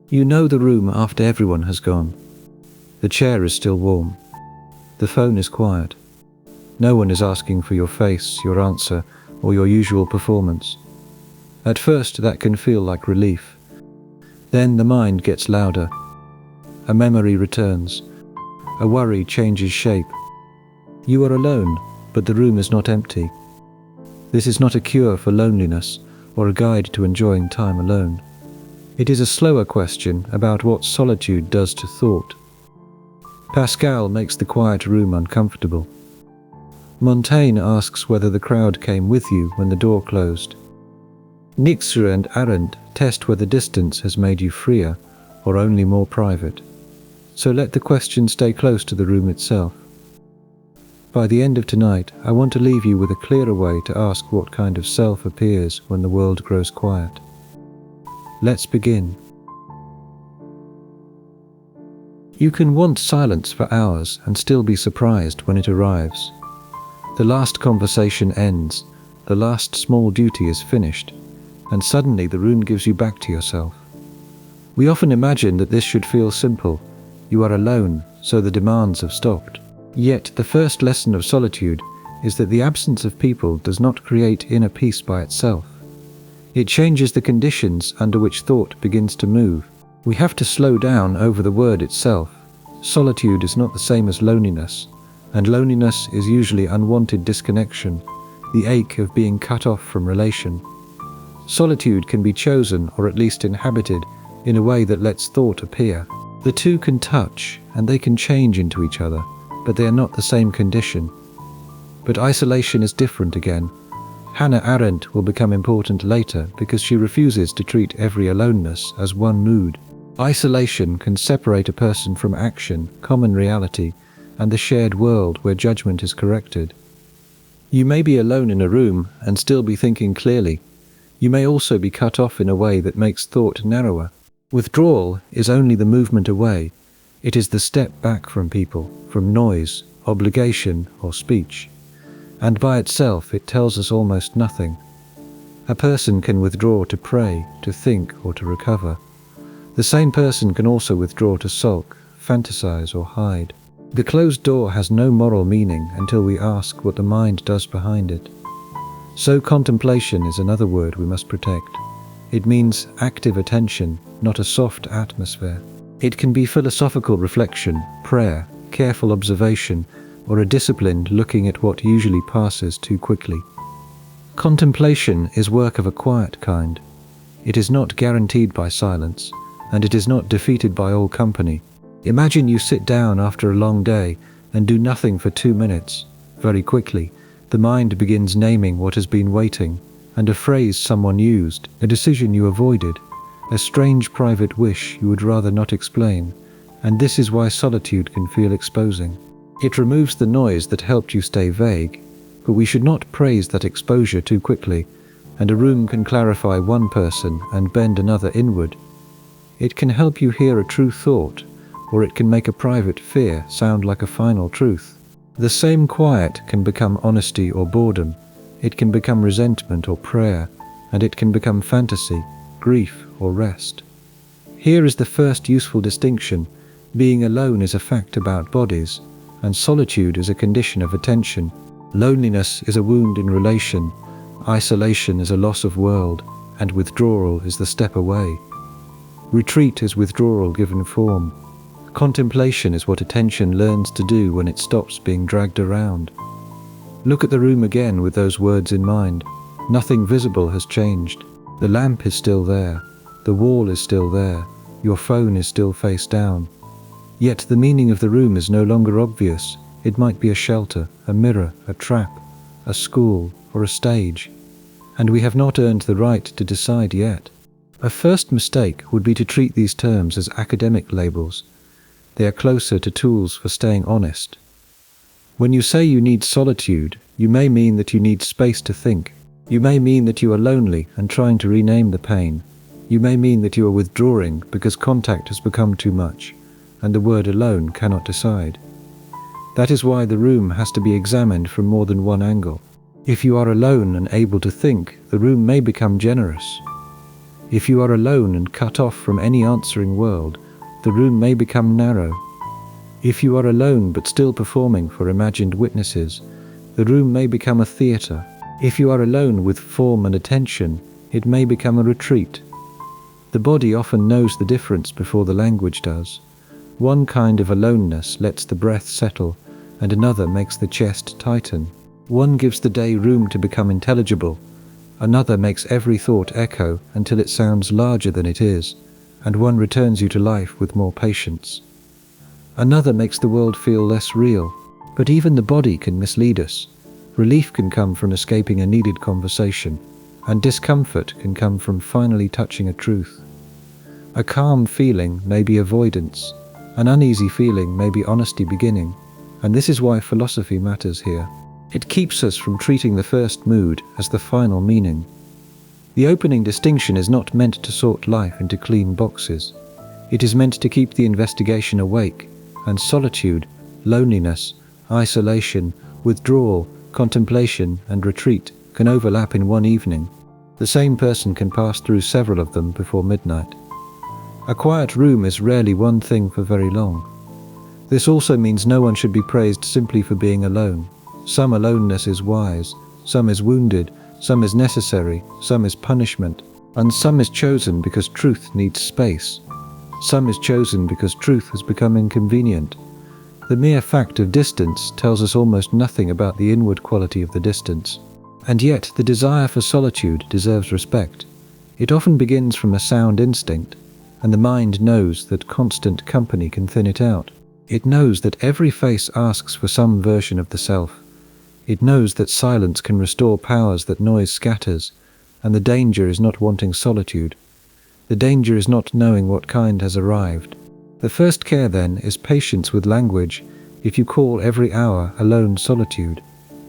You know the room after everyone has gone. The chair is still warm. The phone is quiet. No one is asking for your face, your answer, or your usual performance. At first, that can feel like relief. Then the mind gets louder. A memory returns. A worry changes shape. You are alone, but the room is not empty. This is not a cure for loneliness or a guide to enjoying time alone. It is a slower question about what solitude does to thought. Pascal makes the quiet room uncomfortable. Montaigne asks whether the crowd came with you when the door closed. Nietzsche and Arendt test whether distance has made you freer or only more private. So let the question stay close to the room itself. By the end of tonight, I want to leave you with a clearer way to ask what kind of self appears when the world grows quiet. Let's begin. You can want silence for hours and still be surprised when it arrives. The last conversation ends, the last small duty is finished, and suddenly the room gives you back to yourself. We often imagine that this should feel simple. You are alone, so the demands have stopped. Yet the first lesson of solitude is that the absence of people does not create inner peace by itself. It changes the conditions under which thought begins to move. We have to slow down over the word itself. Solitude is not the same as loneliness, and loneliness is usually unwanted disconnection, the ache of being cut off from relation. Solitude can be chosen or at least inhabited in a way that lets thought appear. The two can touch and they can change into each other, but they are not the same condition. But isolation is different again. Hannah Arendt will become important later because she refuses to treat every aloneness as one mood. Isolation can separate a person from action, common reality, and the shared world where judgment is corrected. You may be alone in a room and still be thinking clearly. You may also be cut off in a way that makes thought narrower. Withdrawal is only the movement away. It is the step back from people, from noise, obligation, or speech. And by itself it tells us almost nothing. A person can withdraw to pray, to think, or to recover. The same person can also withdraw to sulk, fantasize, or hide. The closed door has no moral meaning until we ask what the mind does behind it. So contemplation is another word we must protect. It means active attention, not a soft atmosphere. It can be philosophical reflection, prayer, careful observation, or a disciplined looking at what usually passes too quickly. Contemplation is work of a quiet kind. It is not guaranteed by silence, and it is not defeated by all company. Imagine you sit down after a long day and do nothing for 2 minutes. Very quickly, the mind begins naming what has been waiting, and a phrase someone used, a decision you avoided, a strange private wish you would rather not explain, and this is why solitude can feel exposing. It removes the noise that helped you stay vague, but we should not praise that exposure too quickly, and a room can clarify one person and bend another inward. It can help you hear a true thought, or it can make a private fear sound like a final truth. The same quiet can become honesty or boredom, it can become resentment or prayer, and it can become fantasy, grief or rest. Here is the first useful distinction. Being alone is a fact about bodies, and solitude is a condition of attention. Loneliness is a wound in relation, isolation is a loss of world, and withdrawal is the step away. Retreat is withdrawal given form. Contemplation is what attention learns to do when it stops being dragged around. Look at the room again with those words in mind. Nothing visible has changed. The lamp is still there. The wall is still there. Your phone is still face down. Yet the meaning of the room is no longer obvious. It might be a shelter, a mirror, a trap, a school, or a stage. And we have not earned the right to decide yet. A first mistake would be to treat these terms as academic labels. They are closer to tools for staying honest. When you say you need solitude, you may mean that you need space to think. You may mean that you are lonely and trying to rename the pain. You may mean that you are withdrawing because contact has become too much, and the word alone cannot decide. That is why the room has to be examined from more than one angle. If you are alone and able to think, the room may become generous. If you are alone and cut off from any answering world, the room may become narrow. If you are alone but still performing for imagined witnesses, the room may become a theatre. If you are alone with form and attention, it may become a retreat. The body often knows the difference before the language does. One kind of aloneness lets the breath settle, and another makes the chest tighten. One gives the day room to become intelligible, another makes every thought echo until it sounds larger than it is, and one returns you to life with more patience. Another makes the world feel less real, but even the body can mislead us. Relief can come from escaping a needed conversation, and discomfort can come from finally touching a truth. A calm feeling may be avoidance, an uneasy feeling may be honesty beginning, and this is why philosophy matters here. It keeps us from treating the first mood as the final meaning. The opening distinction is not meant to sort life into clean boxes. It is meant to keep the investigation awake, and solitude, loneliness, isolation, withdrawal, contemplation, and retreat can overlap in one evening. The same person can pass through several of them before midnight. A quiet room is rarely one thing for very long. This also means no one should be praised simply for being alone. Some aloneness is wise, some is wounded, some is necessary, some is punishment, and some is chosen because truth needs space. Some is chosen because truth has become inconvenient. The mere fact of distance tells us almost nothing about the inward quality of the distance. And yet the desire for solitude deserves respect. It often begins from a sound instinct, and the mind knows that constant company can thin it out. It knows that every face asks for some version of the self. It knows that silence can restore powers that noise scatters, and the danger is not wanting solitude. The danger is not knowing what kind has arrived. The first care, then, is patience with language. If you call every hour alone solitude,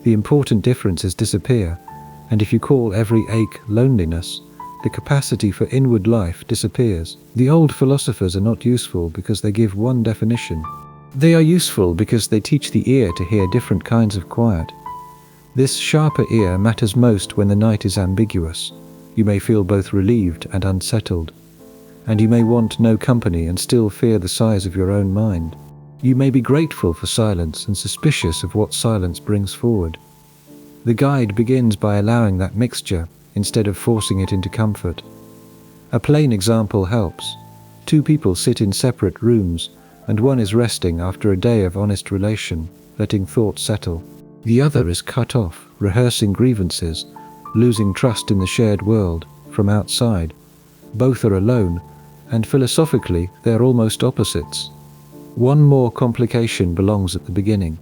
the important differences disappear, and if you call every ache loneliness, the capacity for inward life disappears. The old philosophers are not useful because they give one definition. They are useful because they teach the ear to hear different kinds of quiet. This sharper ear matters most when the night is ambiguous. You may feel both relieved and unsettled, and you may want no company and still fear the size of your own mind. You may be grateful for silence and suspicious of what silence brings forward. The guide begins by allowing that mixture, instead of forcing it into comfort. A plain example helps. Two people sit in separate rooms, and one is resting after a day of honest relation, letting thoughts settle. The other is cut off, rehearsing grievances, losing trust in the shared world, from outside. Both are alone, and philosophically they are almost opposites. One more complication belongs at the beginning.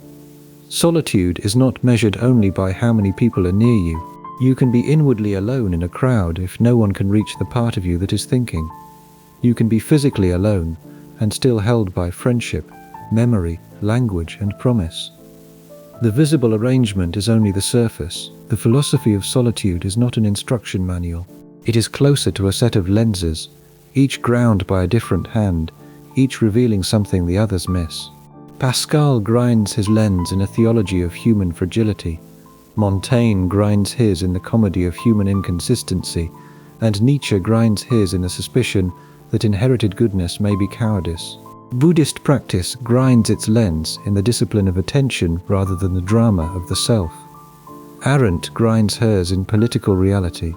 Solitude is not measured only by how many people are near you. You can be inwardly alone in a crowd if no one can reach the part of you that is thinking. You can be physically alone and still held by friendship, memory, language, and promise. The visible arrangement is only the surface. The philosophy of solitude is not an instruction manual. It is closer to a set of lenses, each ground by a different hand, each revealing something the others miss. Pascal grinds his lens in a theology of human fragility. Montaigne grinds his in the comedy of human inconsistency, and Nietzsche grinds his in the suspicion that inherited goodness may be cowardice. Buddhist practice grinds its lens in the discipline of attention rather than the drama of the self. Arendt grinds hers in political reality,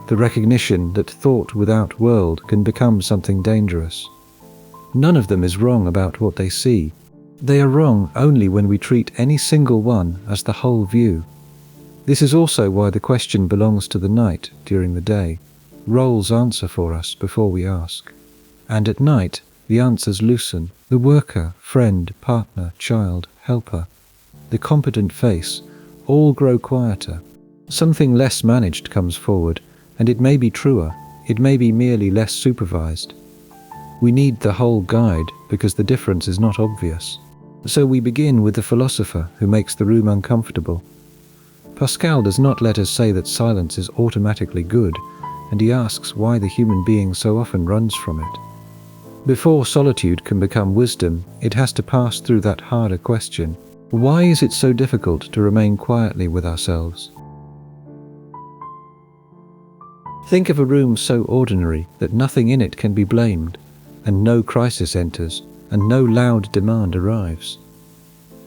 the recognition that thought without world can become something dangerous. None of them is wrong about what they see. They are wrong only when we treat any single one as the whole view. This is also why the question belongs to the night during the day. Roles answer for us before we ask. And at night, the answers loosen. The worker, friend, partner, child, helper, the competent face, all grow quieter. Something less managed comes forward, and it may be truer, it may be merely less supervised. We need the whole guide because the difference is not obvious. So we begin with the philosopher who makes the room uncomfortable. Pascal does not let us say that silence is automatically good, and he asks why the human being so often runs from it. Before solitude can become wisdom, it has to pass through that harder question. Why is it so difficult to remain quietly with ourselves? Think of a room so ordinary that nothing in it can be blamed, and no crisis enters, and no loud demand arrives.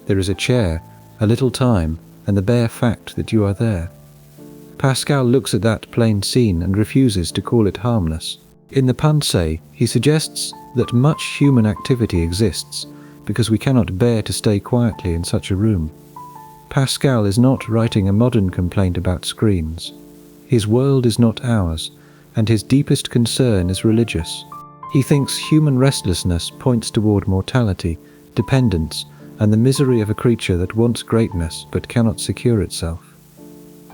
There is a chair, a little time, and the bare fact that you are there. Pascal looks at that plain scene and refuses to call it harmless. In the Pensée, he suggests that much human activity exists because we cannot bear to stay quietly in such a room. Pascal is not writing a modern complaint about screens. His world is not ours, and his deepest concern is religious. He thinks human restlessness points toward mortality, dependence, and the misery of a creature that wants greatness but cannot secure itself.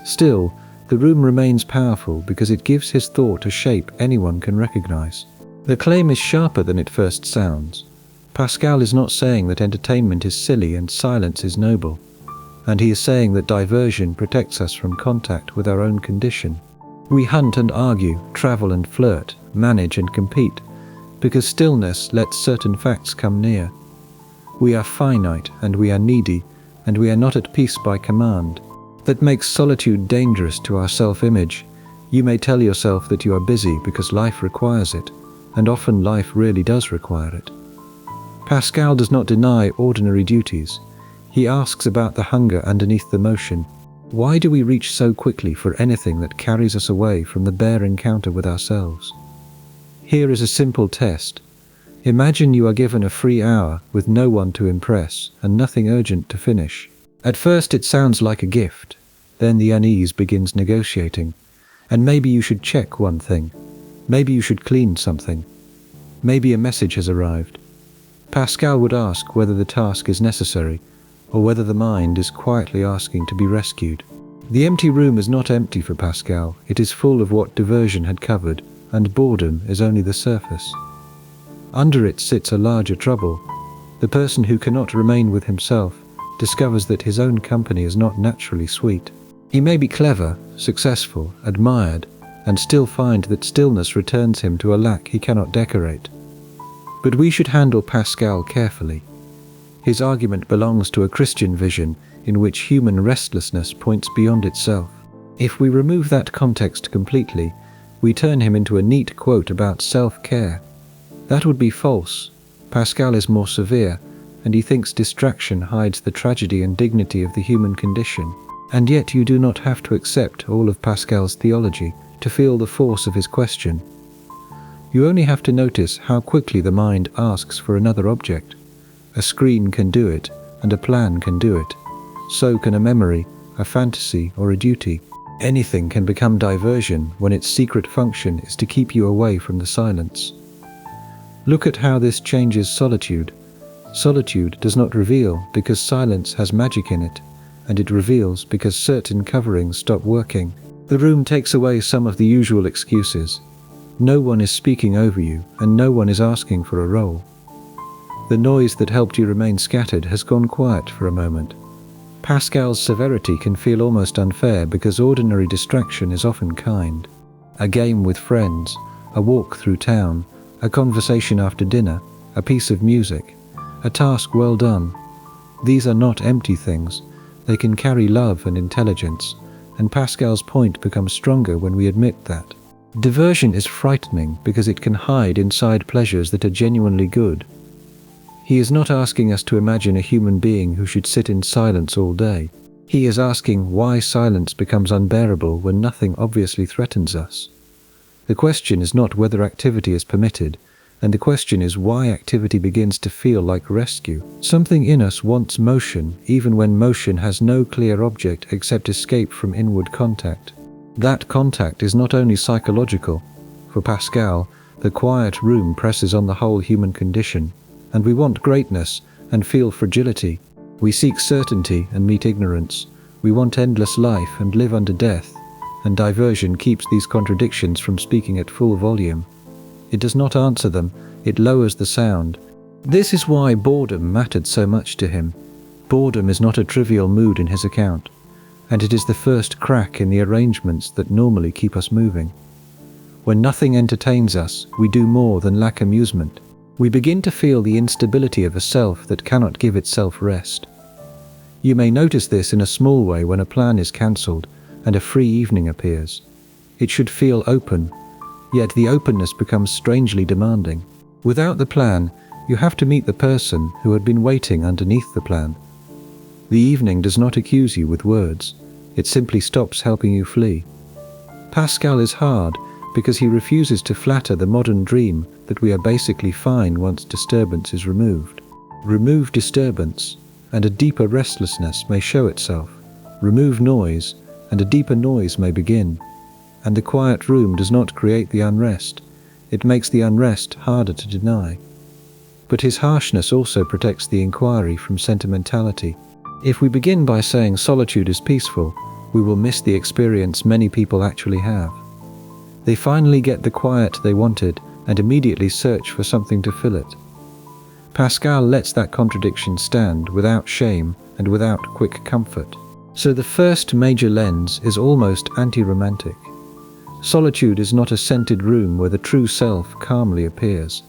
Still, the room remains powerful because it gives his thought a shape anyone can recognize. The claim is sharper than it first sounds. Pascal is not saying that entertainment is silly and silence is noble, and he is saying that diversion protects us from contact with our own condition. We hunt and argue, travel and flirt, manage and compete, because stillness lets certain facts come near. We are finite and we are needy, and we are not at peace by command. That makes solitude dangerous to our self-image. You may tell yourself that you are busy because life requires it, and often life really does require it. Pascal does not deny ordinary duties. He asks about the hunger underneath the motion. Why do we reach so quickly for anything that carries us away from the bare encounter with ourselves? Here is a simple test. Imagine you are given a free hour with no one to impress and nothing urgent to finish. At first it sounds like a gift, then the unease begins negotiating. And maybe you should check one thing. Maybe you should clean something. Maybe a message has arrived. Pascal would ask whether the task is necessary, or whether the mind is quietly asking to be rescued. The empty room is not empty for Pascal, it is full of what diversion had covered, and boredom is only the surface. Under it sits a larger trouble. The person who cannot remain with himself discovers that his own company is not naturally sweet. He may be clever, successful, admired, and still find that stillness returns him to a lack he cannot decorate. But we should handle Pascal carefully. His argument belongs to a Christian vision in which human restlessness points beyond itself. If we remove that context completely, we turn him into a neat quote about self-care. That would be false. Pascal is more severe, and he thinks distraction hides the tragedy and dignity of the human condition. And yet you do not have to accept all of Pascal's theology to feel the force of his question. You only have to notice how quickly the mind asks for another object. A screen can do it, and a plan can do it. So can a memory, a fantasy, or a duty. Anything can become diversion when its secret function is to keep you away from the silence. Look at how this changes solitude. Solitude does not reveal because silence has magic in it, and it reveals because certain coverings stop working. The room takes away some of the usual excuses. No one is speaking over you, and no one is asking for a role. The noise that helped you remain scattered has gone quiet for a moment. Pascal's severity can feel almost unfair because ordinary distraction is often kind. A game with friends, a walk through town, a conversation after dinner, a piece of music, a task well done. These are not empty things. They can carry love and intelligence, and Pascal's point becomes stronger when we admit that. Diversion is frightening because it can hide inside pleasures that are genuinely good. He is not asking us to imagine a human being who should sit in silence all day. He is asking why silence becomes unbearable when nothing obviously threatens us. The question is not whether activity is permitted, and the question is why activity begins to feel like rescue. Something in us wants motion, even when motion has no clear object except escape from inward contact. That contact is not only psychological. For Pascal, the quiet room presses on the whole human condition, and we want greatness and feel fragility. We seek certainty and meet ignorance. We want endless life and live under death, and diversion keeps these contradictions from speaking at full volume. It does not answer them, it lowers the sound. This is why boredom mattered so much to him. Boredom is not a trivial mood in his account, and it is the first crack in the arrangements that normally keep us moving. When nothing entertains us, we do more than lack amusement. We begin to feel the instability of a self that cannot give itself rest. You may notice this in a small way when a plan is cancelled and a free evening appears. It should feel open, yet the openness becomes strangely demanding. Without the plan, you have to meet the person who had been waiting underneath the plan. The evening does not accuse you with words, it simply stops helping you flee. Pascal is hard because he refuses to flatter the modern dream that we are basically fine once disturbance is removed. Remove disturbance, and a deeper restlessness may show itself. Remove noise, and a deeper noise may begin. And the quiet room does not create the unrest, it makes the unrest harder to deny. But his harshness also protects the inquiry from sentimentality. If we begin by saying solitude is peaceful, we will miss the experience many people actually have. They finally get the quiet they wanted and immediately search for something to fill it. Pascal lets that contradiction stand without shame and without quick comfort. So the first major lens is almost anti-romantic. Solitude is not a scented room where the true self calmly appears.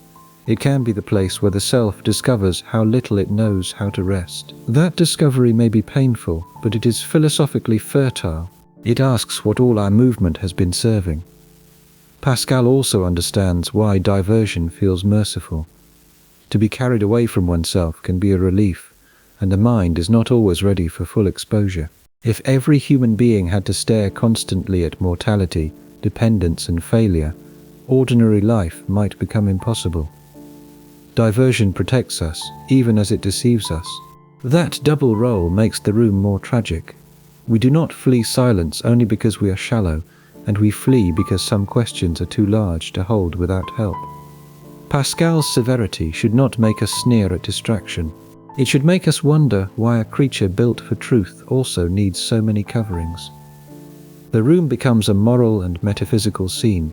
It can be the place where the self discovers how little it knows how to rest. That discovery may be painful, but it is philosophically fertile. It asks what all our movement has been serving. Pascal also understands why diversion feels merciful. To be carried away from oneself can be a relief, and the mind is not always ready for full exposure. If every human being had to stare constantly at mortality, dependence and failure, ordinary life might become impossible. Diversion protects us, even as it deceives us. That double role makes the room more tragic. We do not flee silence only because we are shallow, and we flee because some questions are too large to hold without help. Pascal's severity should not make us sneer at distraction. It should make us wonder why a creature built for truth also needs so many coverings. The room becomes a moral and metaphysical scene.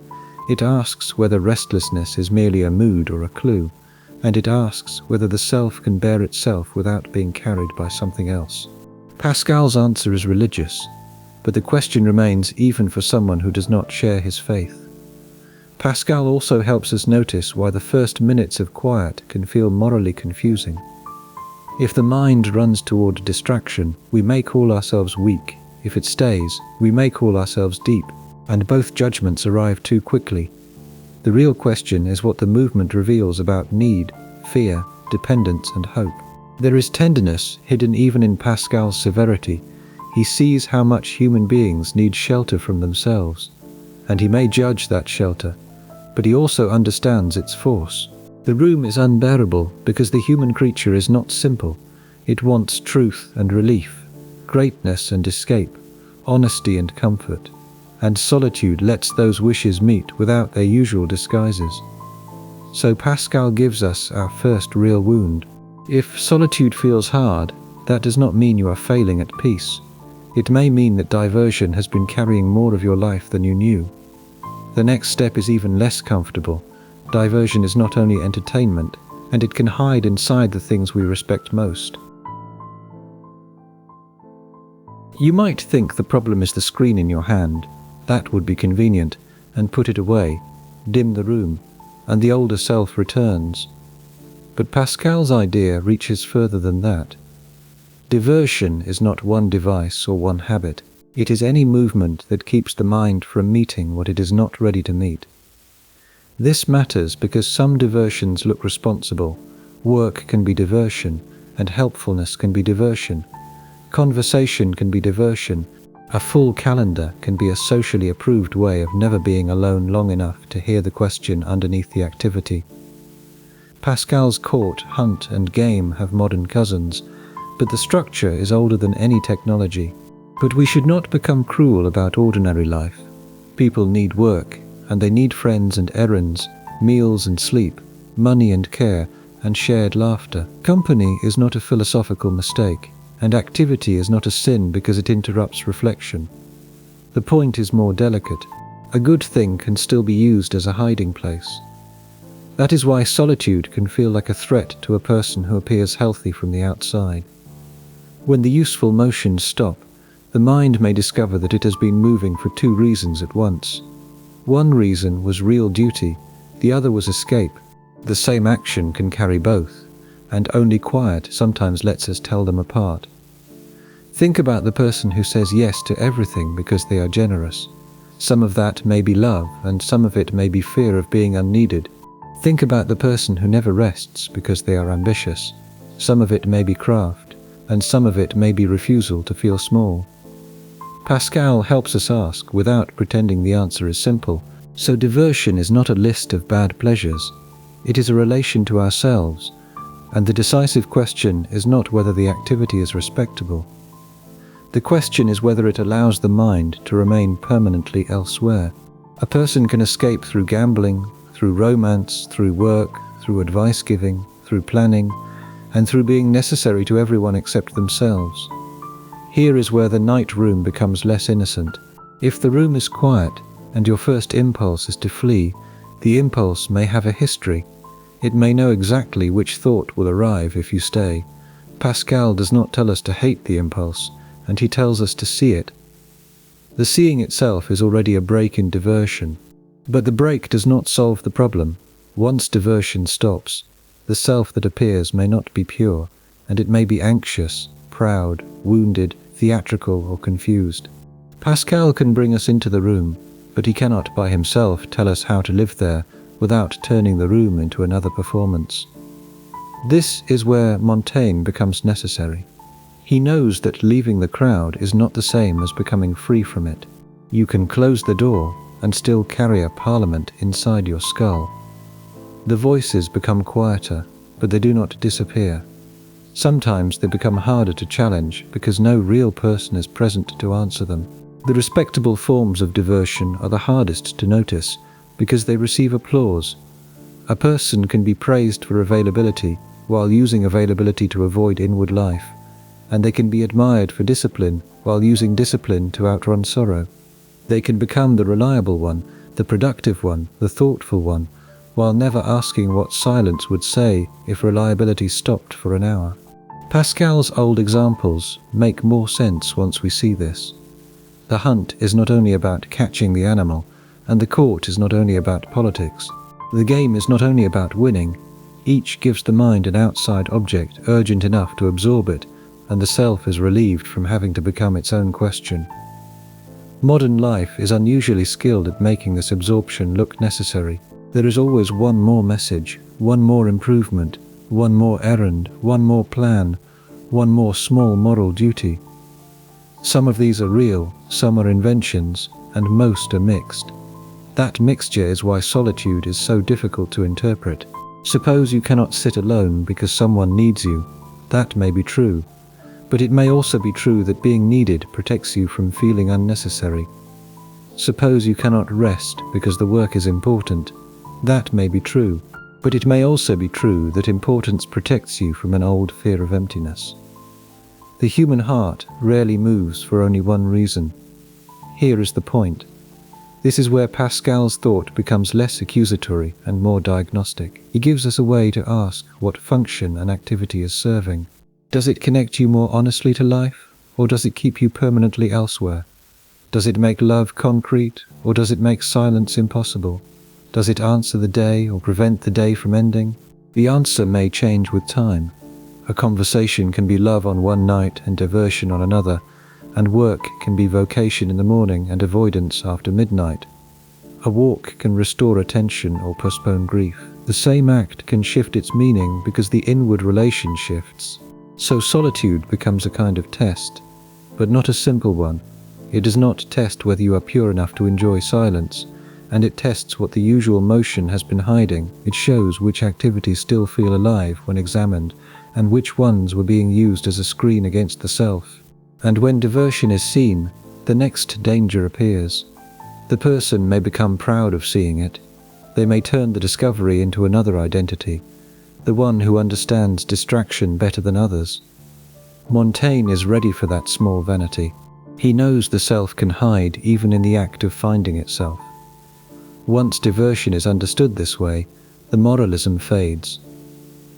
It asks whether restlessness is merely a mood or a clue, and it asks whether the self can bear itself without being carried by something else. Pascal's answer is religious, but the question remains even for someone who does not share his faith. Pascal also helps us notice why the first minutes of quiet can feel morally confusing. If the mind runs toward distraction, we may call ourselves weak. If it stays, we may call ourselves deep, and both judgments arrive too quickly. The real question is what the movement reveals about need, fear, dependence and hope. There is tenderness hidden even in Pascal's severity. He sees how much human beings need shelter from themselves, and he may judge that shelter, but he also understands its force. The room is unbearable because the human creature is not simple. It wants truth and relief, greatness and escape, honesty and comfort, and solitude lets those wishes meet without their usual disguises. So Pascal gives us our first real wound. If solitude feels hard, that does not mean you are failing at peace. It may mean that diversion has been carrying more of your life than you knew. The next step is even less comfortable. Diversion is not only entertainment, and it can hide inside the things we respect most. You might think the problem is the screen in your hand. That would be convenient, and put it away, dim the room, and the older self returns. But Pascal's idea reaches further than that. Diversion is not one device or one habit. It is any movement that keeps the mind from meeting what it is not ready to meet. This matters because some diversions look responsible. Work can be diversion, and helpfulness can be diversion. Conversation can be diversion. A full calendar can be a socially approved way of never being alone long enough to hear the question underneath the activity. Pascal's court, hunt, and game have modern cousins, but the structure is older than any technology. But we should not become cruel about ordinary life. People need work, and they need friends and errands, meals and sleep, money and care, and shared laughter. Company is not a philosophical mistake, and activity is not a sin because it interrupts reflection. The point is more delicate. A good thing can still be used as a hiding place. That is why solitude can feel like a threat to a person who appears healthy from the outside. When the useful motions stop, the mind may discover that it has been moving for two reasons at once. One reason was real duty, the other was escape. The same action can carry both, and only quiet sometimes lets us tell them apart. Think about the person who says yes to everything because they are generous. Some of that may be love, and some of it may be fear of being unneeded. Think about the person who never rests because they are ambitious. Some of it may be craft, and some of it may be refusal to feel small. Pascal helps us ask without pretending the answer is simple. So diversion is not a list of bad pleasures. It is a relation to ourselves, and the decisive question is not whether the activity is respectable. The question is whether it allows the mind to remain permanently elsewhere. A person can escape through gambling, through romance, through work, through advice giving, through planning, and through being necessary to everyone except themselves. Here is where the night room becomes less innocent. If the room is quiet, and your first impulse is to flee, the impulse may have a history. It may know exactly which thought will arrive if you stay. Pascal does not tell us to hate the impulse, and he tells us to see it. The seeing itself is already a break in diversion. But the break does not solve the problem. Once diversion stops, the self that appears may not be pure, and it may be anxious, proud, wounded, theatrical, or confused. Pascal can bring us into the room, but he cannot by himself tell us how to live there without turning the room into another performance. This is where Montaigne becomes necessary. He knows that leaving the crowd is not the same as becoming free from it. You can close the door and still carry a parliament inside your skull. The voices become quieter, but they do not disappear. Sometimes they become harder to challenge because no real person is present to answer them. The respectable forms of diversion are the hardest to notice because they receive applause. A person can be praised for availability while using availability to avoid inward life, and they can be admired for discipline while using discipline to outrun sorrow. They can become the reliable one, the productive one, the thoughtful one, while never asking what silence would say if reliability stopped for an hour. Pascal's old examples make more sense once we see this. The hunt is not only about catching the animal, and the court is not only about politics. The game is not only about winning. Each gives the mind an outside object urgent enough to absorb it, and the self is relieved from having to become its own question. Modern life is unusually skilled at making this absorption look necessary. There is always one more message, one more improvement, one more errand, one more plan, one more small moral duty. Some of these are real, some are inventions, and most are mixed. That mixture is why solitude is so difficult to interpret. Suppose you cannot sit alone because someone needs you. That may be true, but it may also be true that being needed protects you from feeling unnecessary. Suppose you cannot rest because the work is important. That may be true, but it may also be true that importance protects you from an old fear of emptiness. The human heart rarely moves for only one reason. Here is the point. This is where Pascal's thought becomes less accusatory and more diagnostic. He gives us a way to ask what function an activity is serving. Does it connect you more honestly to life, or does it keep you permanently elsewhere? Does it make love concrete, or does it make silence impossible? Does it answer the day or prevent the day from ending? The answer may change with time. A conversation can be love on one night and diversion on another, and work can be vocation in the morning and avoidance after midnight. A walk can restore attention or postpone grief. The same act can shift its meaning because the inward relation shifts. So solitude becomes a kind of test, but not a simple one. It does not test whether you are pure enough to enjoy silence, and it tests what the usual motion has been hiding. It shows which activities still feel alive when examined, and which ones were being used as a screen against the self. And when diversion is seen, the next danger appears. The person may become proud of seeing it. They may turn the discovery into another identity, the one who understands distraction better than others. Montaigne is ready for that small vanity. He knows the self can hide even in the act of finding itself. Once diversion is understood this way, the moralism fades.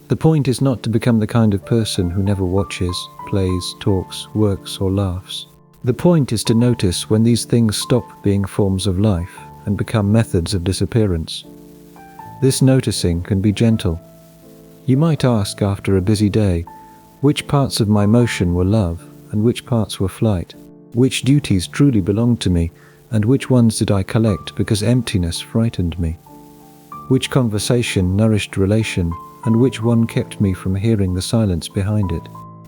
The point is not to become the kind of person who never watches, plays, talks, works, or laughs. The point is to notice when these things stop being forms of life and become methods of disappearance. This noticing can be gentle. You might ask after a busy day, which parts of my motion were love and which parts were flight? Which duties truly belonged to me And which ones did I collect because emptiness frightened me? Which conversation nourished relation, and which one kept me from hearing the silence behind it?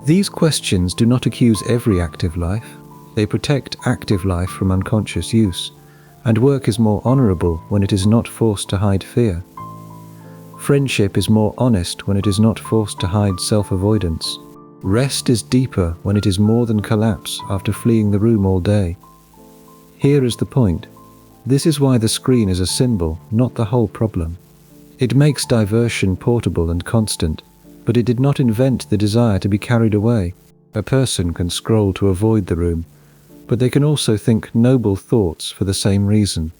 These questions do not accuse every active life. They protect active life from unconscious use, and work is more honorable when it is not forced to hide fear. Friendship is more honest when it is not forced to hide self-avoidance. Rest is deeper when it is more than collapse after fleeing the room all day. Here is the point. This is why the screen is a symbol, not the whole problem. It makes diversion portable and constant, but it did not invent the desire to be carried away. A person can scroll to avoid the room, but they can also think noble thoughts for the same reason.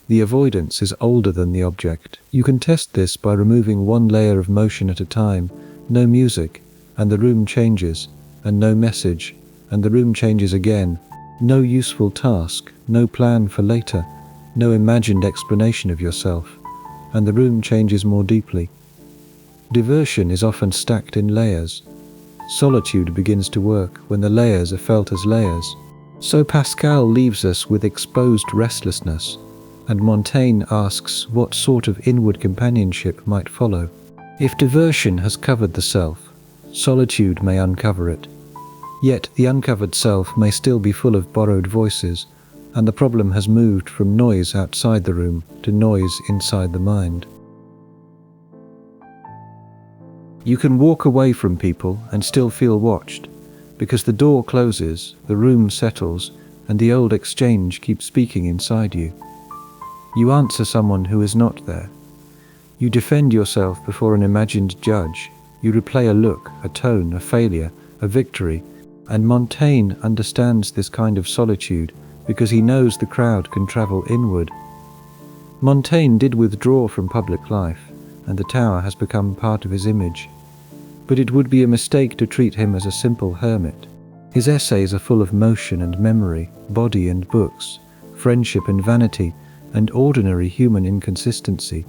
The avoidance is older than the object. You can test this by removing one layer of motion at a time, no music, and the room changes, and no message, and the room changes again, no useful task, no plan for later, no imagined explanation of yourself, and the room changes more deeply. Diversion is often stacked in layers. Solitude begins to work when the layers are felt as layers. So Pascal leaves us with exposed restlessness, and Montaigne asks what sort of inward companionship might follow. If diversion has covered the self, solitude may uncover it. Yet the uncovered self may still be full of borrowed voices, and the problem has moved from noise outside the room to noise inside the mind. You can walk away from people and still feel watched, because the door closes, the room settles, and the old exchange keeps speaking inside you. You answer someone who is not there. You defend yourself before an imagined judge. You replay a look, a tone, a failure, a victory, and Montaigne understands this kind of solitude because he knows the crowd can travel inward. Montaigne did withdraw from public life, and the tower has become part of his image. But it would be a mistake to treat him as a simple hermit. His essays are full of motion and memory, body and books, friendship and vanity, and ordinary human inconsistency.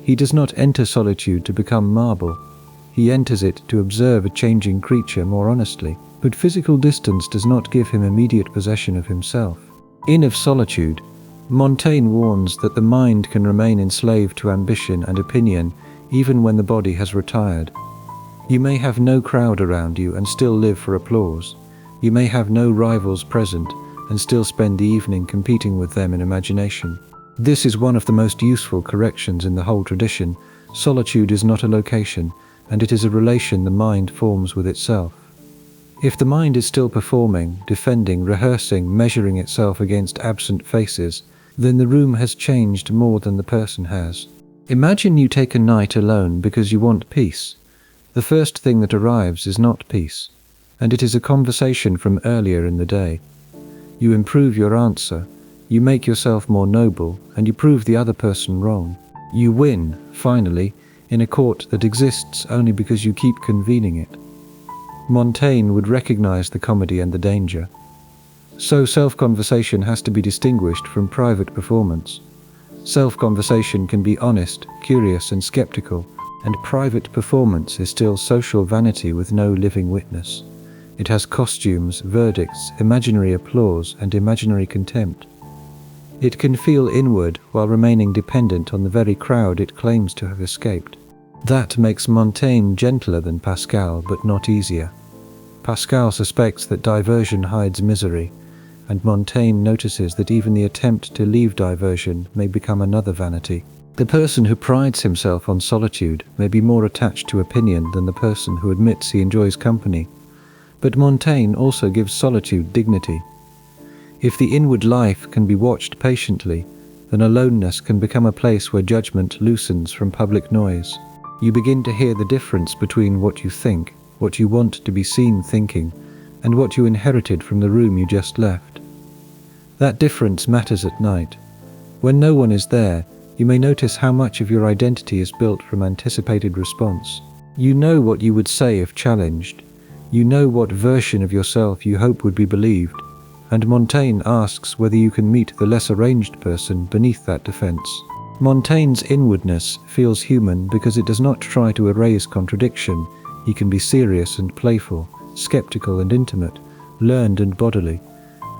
He does not enter solitude to become marble. He enters it to observe a changing creature more honestly. But physical distance does not give him immediate possession of himself. In Of Solitude, Montaigne warns that the mind can remain enslaved to ambition and opinion even when the body has retired. You may have no crowd around you and still live for applause. You may have no rivals present and still spend the evening competing with them in imagination. This is one of the most useful corrections in the whole tradition. Solitude is not a location, and it is a relation the mind forms with itself. If the mind is still performing, defending, rehearsing, measuring itself against absent faces, then the room has changed more than the person has. Imagine you take a night alone because you want peace. The first thing that arrives is not peace, and it is a conversation from earlier in the day. You improve your answer, you make yourself more noble, and you prove the other person wrong. You win, finally, in a court that exists only because you keep convening it. Montaigne would recognize the comedy and the danger. So self-conversation has to be distinguished from private performance. Self-conversation can be honest, curious and skeptical, and private performance is still social vanity with no living witness. It has costumes, verdicts, imaginary applause, and imaginary contempt. It can feel inward while remaining dependent on the very crowd it claims to have escaped. That makes Montaigne gentler than Pascal, but not easier. Pascal suspects that diversion hides misery, and Montaigne notices that even the attempt to leave diversion may become another vanity. The person who prides himself on solitude may be more attached to opinion than the person who admits he enjoys company. But Montaigne also gives solitude dignity. If the inward life can be watched patiently, then aloneness can become a place where judgment loosens from public noise. You begin to hear the difference between what you think, what you want to be seen thinking, and what you inherited from the room you just left. That difference matters at night. When no one is there, you may notice how much of your identity is built from anticipated response. You know what you would say if challenged. You know what version of yourself you hope would be believed, and Montaigne asks whether you can meet the less arranged person beneath that defense. Montaigne's inwardness feels human because it does not try to erase contradiction. He can be serious and playful, skeptical and intimate, learned and bodily,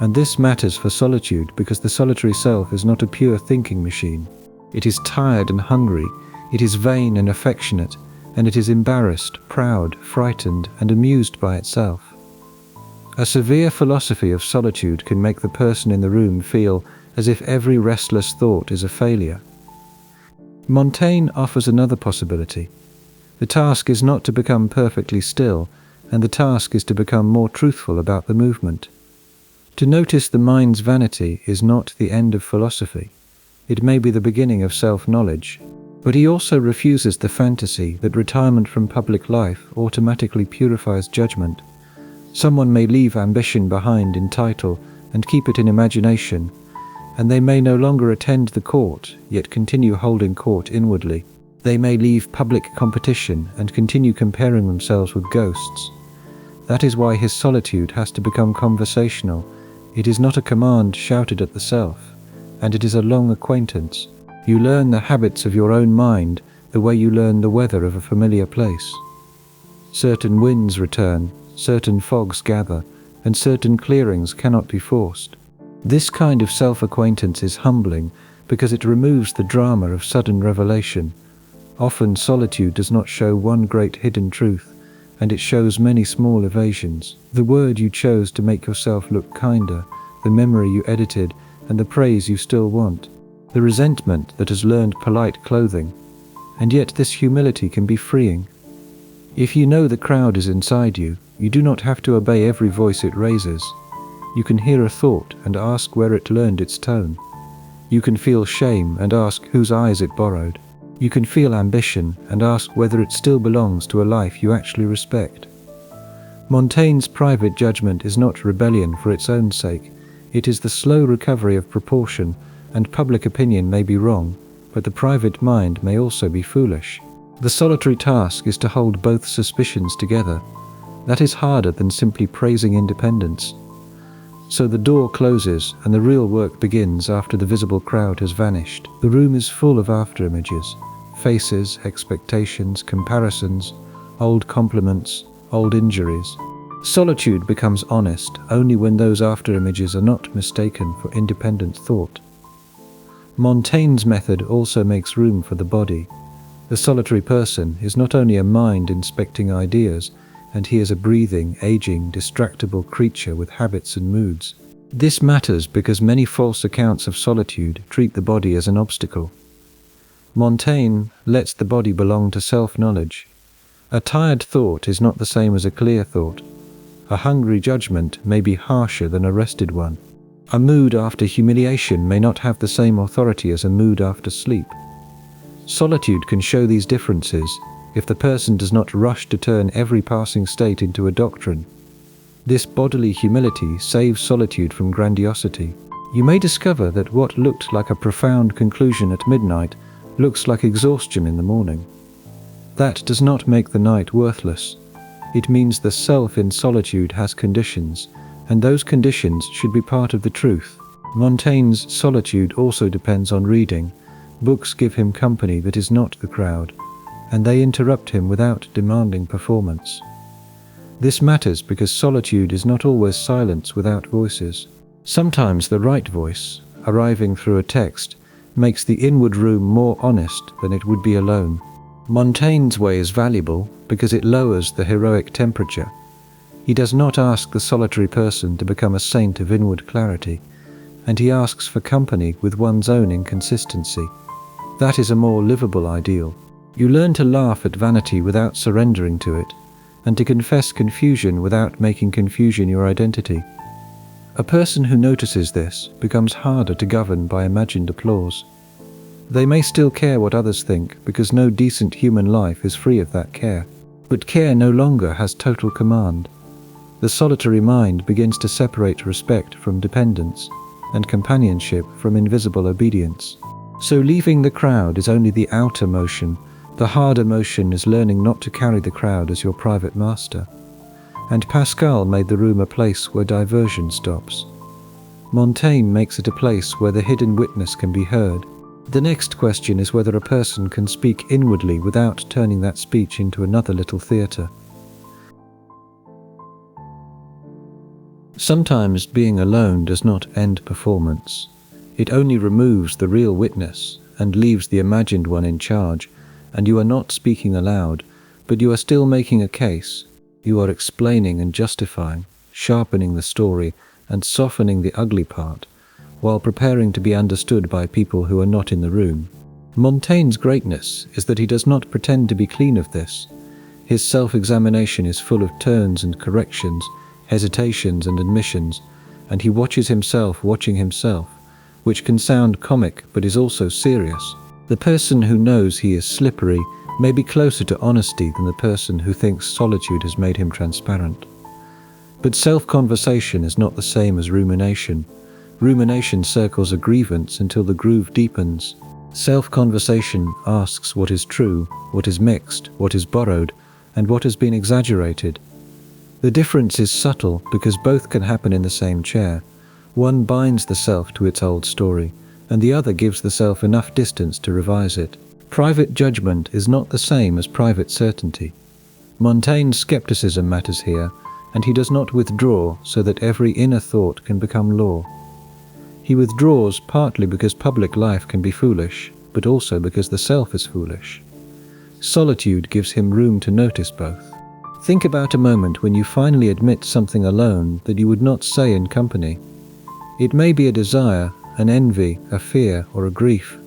And this matters for solitude because the solitary self is not a pure thinking machine. It is tired and hungry, it is vain and affectionate, and it is embarrassed, proud, frightened, and amused by itself. A severe philosophy of solitude can make the person in the room feel as if every restless thought is a failure. Montaigne offers another possibility. The task is not to become perfectly still, and the task is to become more truthful about the movement. To notice the mind's vanity is not the end of philosophy. It may be the beginning of self-knowledge, but he also refuses the fantasy that retirement from public life automatically purifies judgment. Someone may leave ambition behind in title and keep it in imagination, and they may no longer attend the court, yet continue holding court inwardly. They may leave public competition and continue comparing themselves with ghosts. That is why his solitude has to become conversational. It is not a command shouted at the self, and it is a long acquaintance. You learn the habits of your own mind the way you learn the weather of a familiar place. Certain winds return, certain fogs gather, and certain clearings cannot be forced. This kind of self-acquaintance is humbling because it removes the drama of sudden revelation. Often solitude does not show one great hidden truth, and it shows many small evasions. The word you chose to make yourself look kinder, the memory you edited, and the praise you still want, the resentment that has learned polite clothing. And yet this humility can be freeing. If you know the crowd is inside you, you do not have to obey every voice it raises. You can hear a thought and ask where it learned its tone. You can feel shame and ask whose eyes it borrowed. You can feel ambition and ask whether it still belongs to a life you actually respect. Montaigne's private judgment is not rebellion for its own sake. It is the slow recovery of proportion, and public opinion may be wrong, but the private mind may also be foolish. The solitary task is to hold both suspicions together. That is harder than simply praising independence. So the door closes and the real work begins after the visible crowd has vanished. The room is full of after-images, faces, expectations, comparisons, old compliments, old injuries. Solitude becomes honest only when those after-images are not mistaken for independent thought. Montaigne's method also makes room for the body. The solitary person is not only a mind inspecting ideas, and he is a breathing, aging, distractible creature with habits and moods. This matters because many false accounts of solitude treat the body as an obstacle. Montaigne lets the body belong to self-knowledge. A tired thought is not the same as a clear thought. A hungry judgment may be harsher than a rested one. A mood after humiliation may not have the same authority as a mood after sleep. Solitude can show these differences if the person does not rush to turn every passing state into a doctrine. This bodily humility saves solitude from grandiosity. You may discover that what looked like a profound conclusion at midnight looks like exhaustion in the morning. That does not make the night worthless. It means the self in solitude has conditions, and those conditions should be part of the truth. Montaigne's solitude also depends on reading. Books give him company that is not the crowd, and they interrupt him without demanding performance. This matters because solitude is not always silence without voices. Sometimes the right voice, arriving through a text, makes the inward room more honest than it would be alone. Montaigne's way is valuable because it lowers the heroic temperature. He does not ask the solitary person to become a saint of inward clarity, and he asks for company with one's own inconsistency. That is a more livable ideal. You learn to laugh at vanity without surrendering to it, and to confess confusion without making confusion your identity. A person who notices this becomes harder to govern by imagined applause. They may still care what others think, because no decent human life is free of that care. But care no longer has total command. The solitary mind begins to separate respect from dependence, and companionship from invisible obedience. So leaving the crowd is only the outer motion. The harder motion is learning not to carry the crowd as your private master. And Pascal made the room a place where diversion stops. Montaigne makes it a place where the hidden witness can be heard. The next question is whether a person can speak inwardly without turning that speech into another little theatre. Sometimes being alone does not end performance. It only removes the real witness and leaves the imagined one in charge, and you are not speaking aloud, but you are still making a case. You are explaining and justifying, sharpening the story and softening the ugly part, while preparing to be understood by people who are not in the room. Montaigne's greatness is that he does not pretend to be clean of this. His self-examination is full of turns and corrections, hesitations and admissions, and he watches himself watching himself, which can sound comic but is also serious. The person who knows he is slippery may be closer to honesty than the person who thinks solitude has made him transparent. But self-conversation is not the same as rumination. Rumination circles a grievance until the groove deepens. Self-conversation asks what is true, what is mixed, what is borrowed, and what has been exaggerated. The difference is subtle because both can happen in the same chair. One binds the self to its old story, and the other gives the self enough distance to revise it. Private judgment is not the same as private certainty. Montaigne's skepticism matters here, and he does not withdraw so that every inner thought can become law. He withdraws partly because public life can be foolish, but also because the self is foolish. Solitude gives him room to notice both. Think about a moment when you finally admit something alone that you would not say in company. It may be a desire, an envy, a fear, or a grief.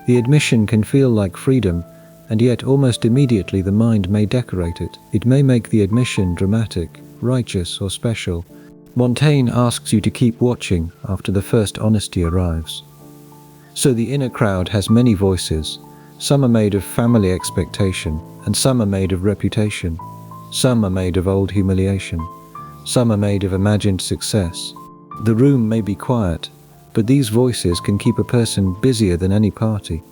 The admission can feel like freedom, and yet almost immediately the mind may decorate it. It may make the admission dramatic, righteous, or special. Montaigne asks you to keep watching after the first honesty arrives. So the inner crowd has many voices. Some are made of family expectation, and some are made of reputation. Some are made of old humiliation. Some are made of imagined success. The room may be quiet, but these voices can keep a person busier than any party.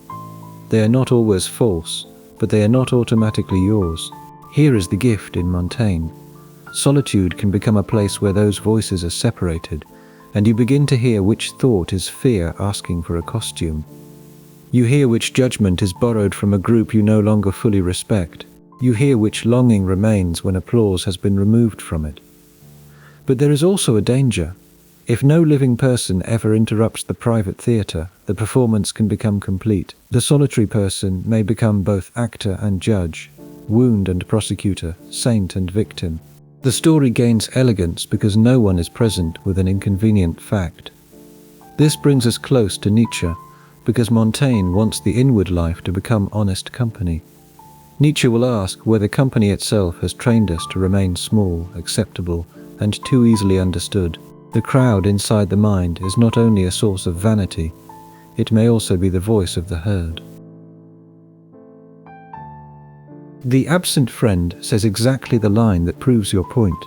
They are not always false, but they are not automatically yours. Here is the gift in Montaigne. Solitude can become a place where those voices are separated, and you begin to hear which thought is fear asking for a costume. You hear which judgment is borrowed from a group you no longer fully respect. You hear which longing remains when applause has been removed from it. But there is also a danger. If no living person ever interrupts the private theatre, the performance can become complete. The solitary person may become both actor and judge, wound and prosecutor, saint and victim. The story gains elegance because no one is present with an inconvenient fact. This brings us close to Nietzsche, because Montaigne wants the inward life to become honest company. Nietzsche will ask whether company itself has trained us to remain small, acceptable, and too easily understood. The crowd inside the mind is not only a source of vanity, it may also be the voice of the herd. The absent friend says exactly the line that proves your point.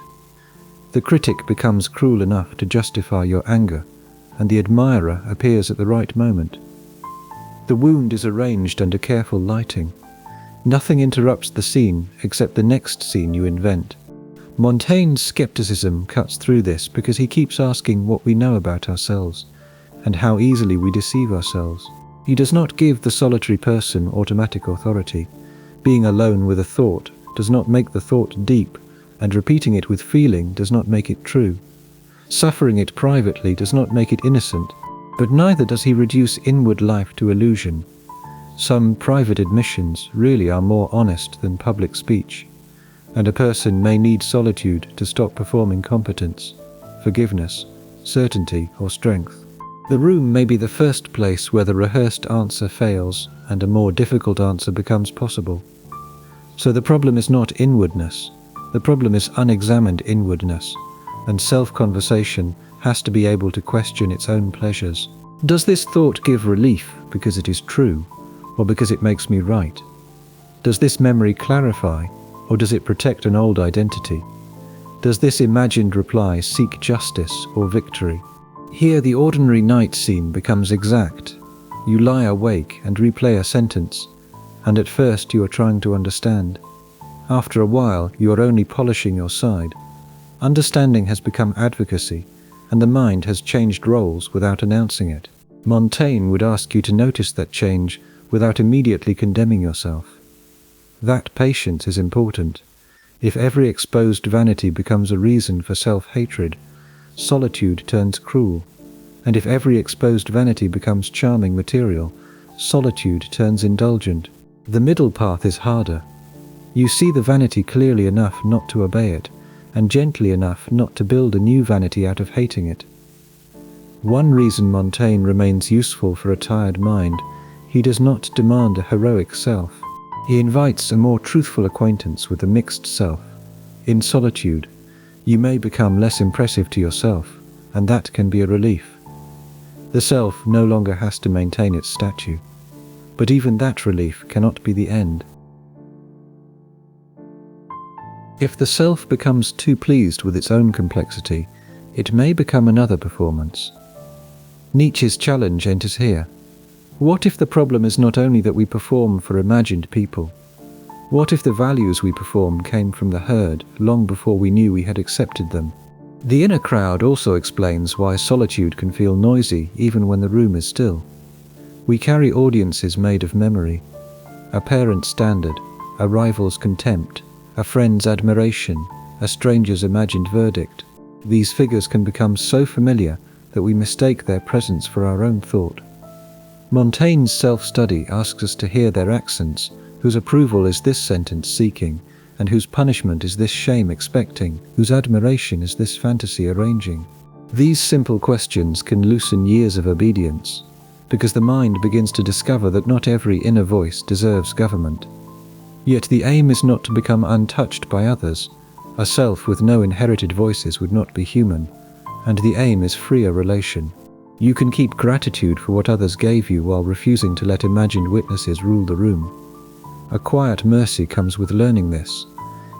The critic becomes cruel enough to justify your anger, and the admirer appears at the right moment. The wound is arranged under careful lighting. Nothing interrupts the scene except the next scene you invent. Montaigne's skepticism cuts through this because he keeps asking what we know about ourselves, and how easily we deceive ourselves. He does not give the solitary person automatic authority. Being alone with a thought does not make the thought deep, and repeating it with feeling does not make it true. Suffering it privately does not make it innocent, but neither does he reduce inward life to illusion. Some private admissions really are more honest than public speech, and a person may need solitude to stop performing competence, forgiveness, certainty, or strength. The room may be the first place where the rehearsed answer fails and a more difficult answer becomes possible. So the problem is not inwardness, the problem is unexamined inwardness, and self-conversation has to be able to question its own pleasures. Does this thought give relief because it is true, or because it makes me right? Does this memory clarify, or does it protect an old identity? Does this imagined reply seek justice or victory? Here the ordinary night scene becomes exact. You lie awake and replay a sentence, and at first you are trying to understand. After a while you are only polishing your side. Understanding has become advocacy, and the mind has changed roles without announcing it. Montaigne would ask you to notice that change without immediately condemning yourself. That patience is important. If every exposed vanity becomes a reason for self-hatred, solitude turns cruel. And if every exposed vanity becomes charming material, solitude turns indulgent. The middle path is harder. You see the vanity clearly enough not to obey it, and gently enough not to build a new vanity out of hating it. One reason Montaigne remains useful for a tired mind: he does not demand a heroic self. He invites a more truthful acquaintance with the mixed self. In solitude, you may become less impressive to yourself, and that can be a relief. The self no longer has to maintain its statue, but even that relief cannot be the end. If the self becomes too pleased with its own complexity, it may become another performance. Nietzsche's challenge enters here. What if the problem is not only that we perform for imagined people? What if the values we perform came from the herd long before we knew we had accepted them? The inner crowd also explains why solitude can feel noisy even when the room is still. We carry audiences made of memory: a parent's standard, a rival's contempt, a friend's admiration, a stranger's imagined verdict. These figures can become so familiar that we mistake their presence for our own thought. Montaigne's self-study asks us to hear their accents, whose approval is this sentence seeking, and whose punishment is this shame expecting, whose admiration is this fantasy arranging. These simple questions can loosen years of obedience, because the mind begins to discover that not every inner voice deserves government. Yet the aim is not to become untouched by others. A self with no inherited voices would not be human, and the aim is freer relation. You can keep gratitude for what others gave you while refusing to let imagined witnesses rule the room. A quiet mercy comes with learning this.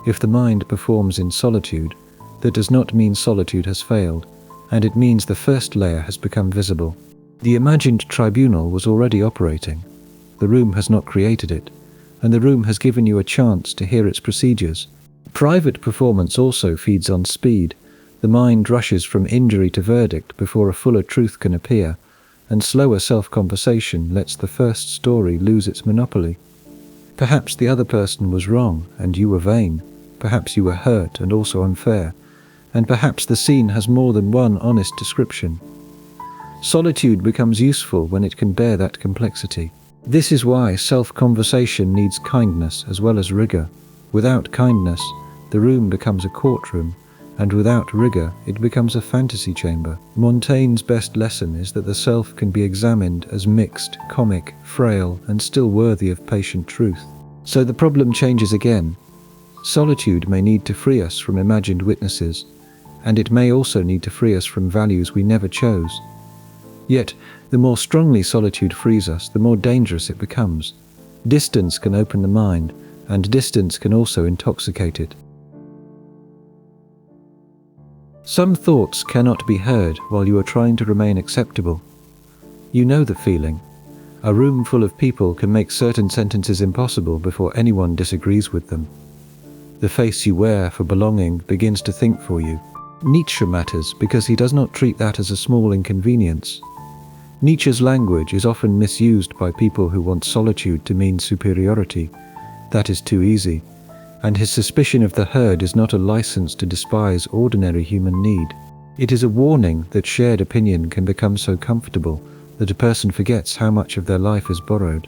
If the mind performs in solitude, that does not mean solitude has failed, and it means the first layer has become visible. The imagined tribunal was already operating. The room has not created it, and the room has given you a chance to hear its procedures. Private performance also feeds on speed. The mind rushes from injury to verdict before a fuller truth can appear, and slower self-conversation lets the first story lose its monopoly. Perhaps the other person was wrong, and you were vain. Perhaps you were hurt and also unfair, and perhaps the scene has more than one honest description. Solitude becomes useful when it can bear that complexity. This is why self-conversation needs kindness as well as rigor. Without kindness, the room becomes a courtroom, and without rigor, it becomes a fantasy chamber. Montaigne's best lesson is that the self can be examined as mixed, comic, frail, and still worthy of patient truth. So the problem changes again. Solitude may need to free us from imagined witnesses, and it may also need to free us from values we never chose. Yet, the more strongly solitude frees us, the more dangerous it becomes. Distance can open the mind, and distance can also intoxicate it. Some thoughts cannot be heard while you are trying to remain acceptable. You know the feeling. A room full of people can make certain sentences impossible before anyone disagrees with them. The face you wear for belonging begins to think for you. Nietzsche matters because he does not treat that as a small inconvenience. Nietzsche's language is often misused by people who want solitude to mean superiority. That is too easy, and his suspicion of the herd is not a license to despise ordinary human need. It is a warning that shared opinion can become so comfortable that a person forgets how much of their life is borrowed.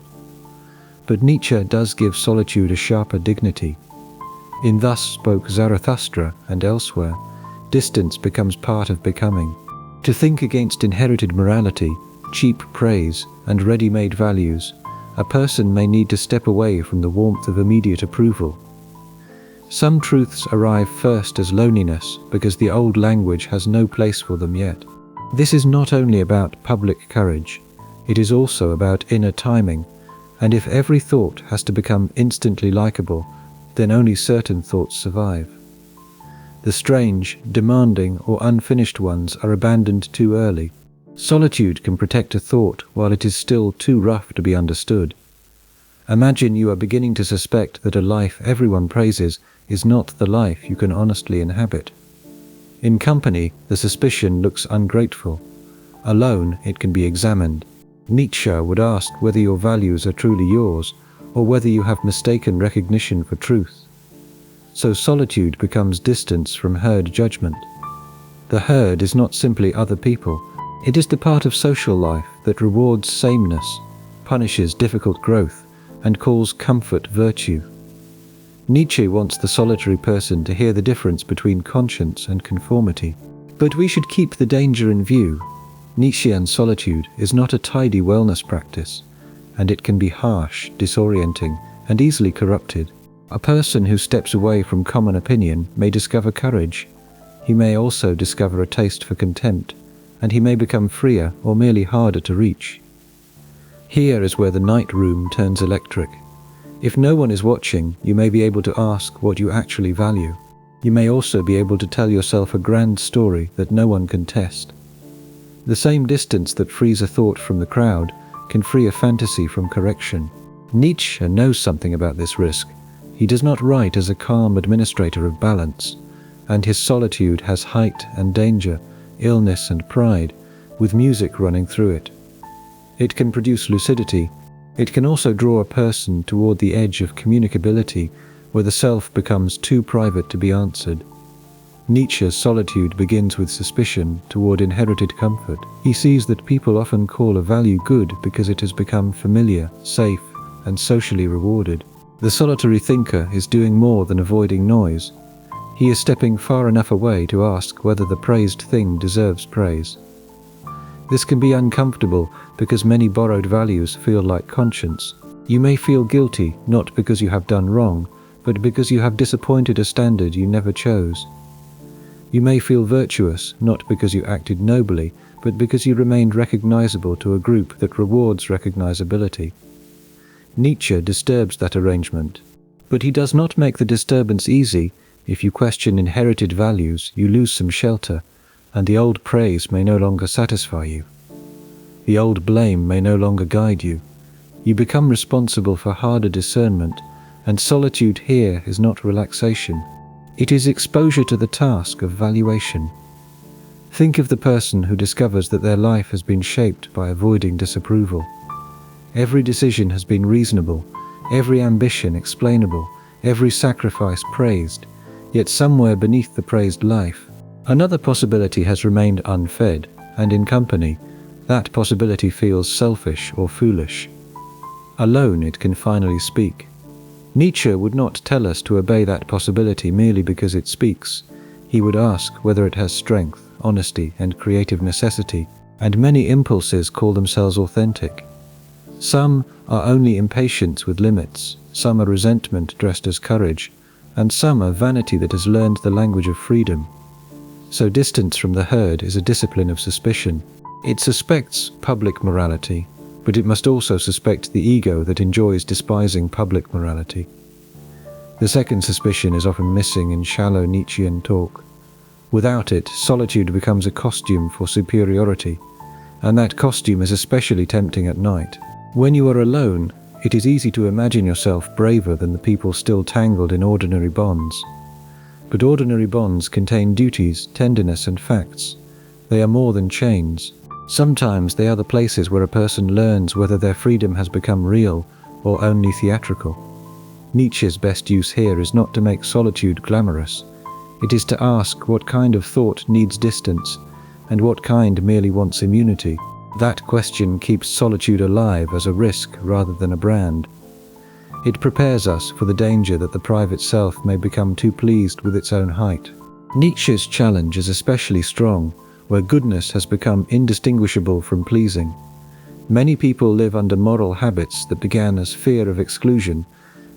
But Nietzsche does give solitude a sharper dignity. In Thus Spoke Zarathustra and elsewhere, distance becomes part of becoming. To think against inherited morality, cheap praise, and ready-made values, a person may need to step away from the warmth of immediate approval. Some truths arrive first as loneliness because the old language has no place for them yet. This is not only about public courage, it is also about inner timing, and if every thought has to become instantly likable, then only certain thoughts survive. The strange, demanding, or unfinished ones are abandoned too early. Solitude can protect a thought while it is still too rough to be understood. Imagine you are beginning to suspect that a life everyone praises is not the life you can honestly inhabit. In company, the suspicion looks ungrateful. Alone, it can be examined. Nietzsche would ask whether your values are truly yours, or whether you have mistaken recognition for truth. So solitude becomes distance from herd judgment. The herd is not simply other people. It is the part of social life that rewards sameness, punishes difficult growth, and calls comfort virtue. Nietzsche wants the solitary person to hear the difference between conscience and conformity. But we should keep the danger in view. Nietzschean solitude is not a tidy wellness practice, and it can be harsh, disorienting, and easily corrupted. A person who steps away from common opinion may discover courage. He may also discover a taste for contempt, and he may become freer or merely harder to reach. Here is where the night room turns electric. If no one is watching, you may be able to ask what you actually value. You may also be able to tell yourself a grand story that no one can test. The same distance that frees a thought from the crowd can free a fantasy from correction. Nietzsche knows something about this risk. He does not write as a calm administrator of balance, and his solitude has height and danger, illness and pride, with music running through it. It can produce lucidity. It can also draw a person toward the edge of communicability, where the self becomes too private to be answered. Nietzsche's solitude begins with suspicion toward inherited comfort. He sees that people often call a value good because it has become familiar, safe, and socially rewarded. The solitary thinker is doing more than avoiding noise. He is stepping far enough away to ask whether the praised thing deserves praise. This can be uncomfortable because many borrowed values feel like conscience. You may feel guilty not because you have done wrong, but because you have disappointed a standard you never chose. You may feel virtuous not because you acted nobly, but because you remained recognizable to a group that rewards recognizability. Nietzsche disturbs that arrangement, but he does not make the disturbance easy. If you question inherited values, you lose some shelter, and the old praise may no longer satisfy you. The old blame may no longer guide you. You become responsible for harder discernment, and solitude here is not relaxation. It is exposure to the task of valuation. Think of the person who discovers that their life has been shaped by avoiding disapproval. Every decision has been reasonable, every ambition explainable, every sacrifice praised, yet somewhere beneath the praised life, another possibility has remained unfed, and in company, that possibility feels selfish or foolish. Alone it can finally speak. Nietzsche would not tell us to obey that possibility merely because it speaks. He would ask whether it has strength, honesty, and creative necessity, and many impulses call themselves authentic. Some are only impatience with limits, some are resentment dressed as courage, and some are vanity that has learned the language of freedom. So distance from the herd is a discipline of suspicion. It suspects public morality, but it must also suspect the ego that enjoys despising public morality. The second suspicion is often missing in shallow Nietzschean talk. Without it, solitude becomes a costume for superiority, and that costume is especially tempting at night. When you are alone, it is easy to imagine yourself braver than the people still tangled in ordinary bonds. But ordinary bonds contain duties, tenderness, and facts. They are more than chains. Sometimes they are the places where a person learns whether their freedom has become real or only theatrical. Nietzsche's best use here is not to make solitude glamorous. It is to ask what kind of thought needs distance and what kind merely wants immunity. That question keeps solitude alive as a risk rather than a brand. It prepares us for the danger that the private self may become too pleased with its own height. Nietzsche's challenge is especially strong, where goodness has become indistinguishable from pleasing. Many people live under moral habits that began as fear of exclusion,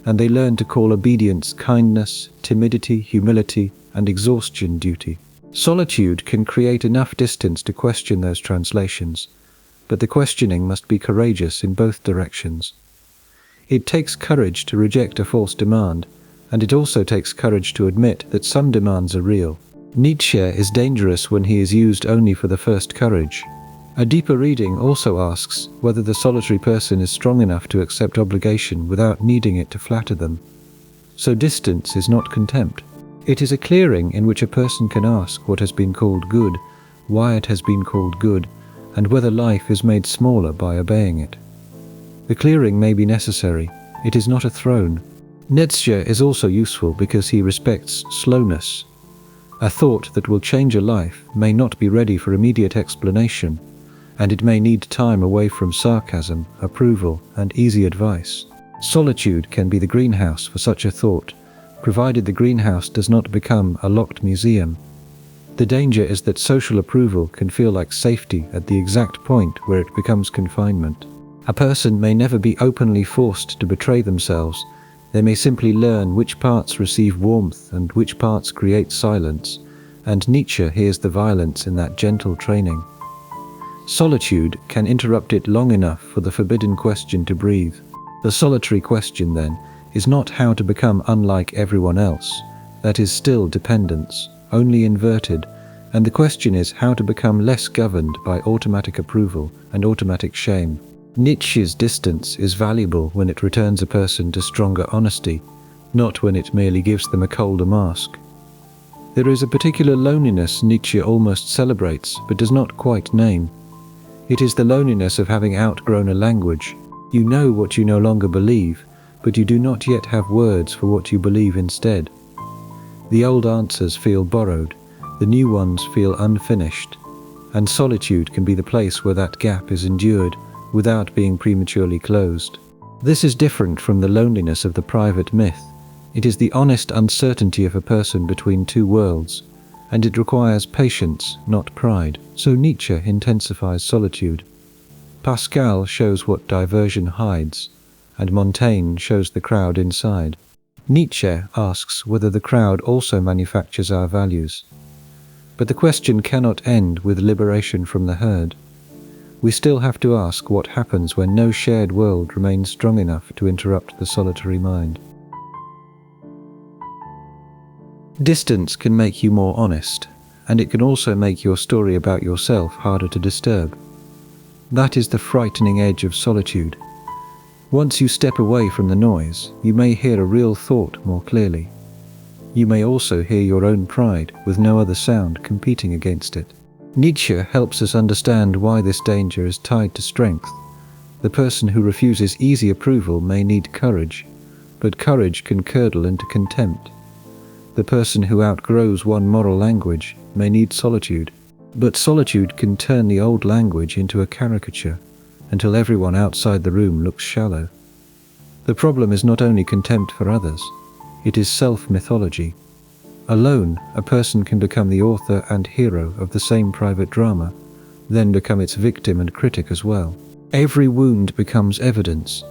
and they learn to call obedience kindness, timidity, humility, and exhaustion duty. Solitude can create enough distance to question those translations, but the questioning must be courageous in both directions. It takes courage to reject a false demand, and it also takes courage to admit that some demands are real. Nietzsche is dangerous when he is used only for the first courage. A deeper reading also asks whether the solitary person is strong enough to accept obligation without needing it to flatter them. So distance is not contempt. It is a clearing in which a person can ask what has been called good, why it has been called good, and whether life is made smaller by obeying it. The clearing may be necessary. It is not a throne. Nietzsche is also useful because he respects slowness. A thought that will change a life may not be ready for immediate explanation, and it may need time away from sarcasm, approval, and easy advice. Solitude can be the greenhouse for such a thought, provided the greenhouse does not become a locked museum. The danger is that social approval can feel like safety at the exact point where it becomes confinement. A person may never be openly forced to betray themselves. They may simply learn which parts receive warmth and which parts create silence, and Nietzsche hears the violence in that gentle training. Solitude can interrupt it long enough for the forbidden question to breathe. The solitary question, then, is not how to become unlike everyone else. That is still dependence, only inverted, and the question is how to become less governed by automatic approval and automatic shame. Nietzsche's distance is valuable when it returns a person to stronger honesty, not when it merely gives them a colder mask. There is a particular loneliness Nietzsche almost celebrates, but does not quite name. It is the loneliness of having outgrown a language. You know what you no longer believe, but you do not yet have words for what you believe instead. The old answers feel borrowed, the new ones feel unfinished, and solitude can be the place where that gap is endured without being prematurely closed. This is different from the loneliness of the private myth. It is the honest uncertainty of a person between two worlds, and it requires patience, not pride. So Nietzsche intensifies solitude. Pascal shows what diversion hides, and Montaigne shows the crowd inside. Nietzsche asks whether the crowd also manufactures our values. But the question cannot end with liberation from the herd. We still have to ask what happens when no shared world remains strong enough to interrupt the solitary mind. Distance can make you more honest, and it can also make your story about yourself harder to disturb. That is the frightening edge of solitude. Once you step away from the noise, you may hear a real thought more clearly. You may also hear your own pride with no other sound competing against it. Nietzsche helps us understand why this danger is tied to strength. The person who refuses easy approval may need courage, but courage can curdle into contempt. The person who outgrows one moral language may need solitude, but solitude can turn the old language into a caricature until everyone outside the room looks shallow. The problem is not only contempt for others, it is self-mythology. Alone, a person can become the author and hero of the same private drama, then become its victim and critic as well. Every wound becomes evidence,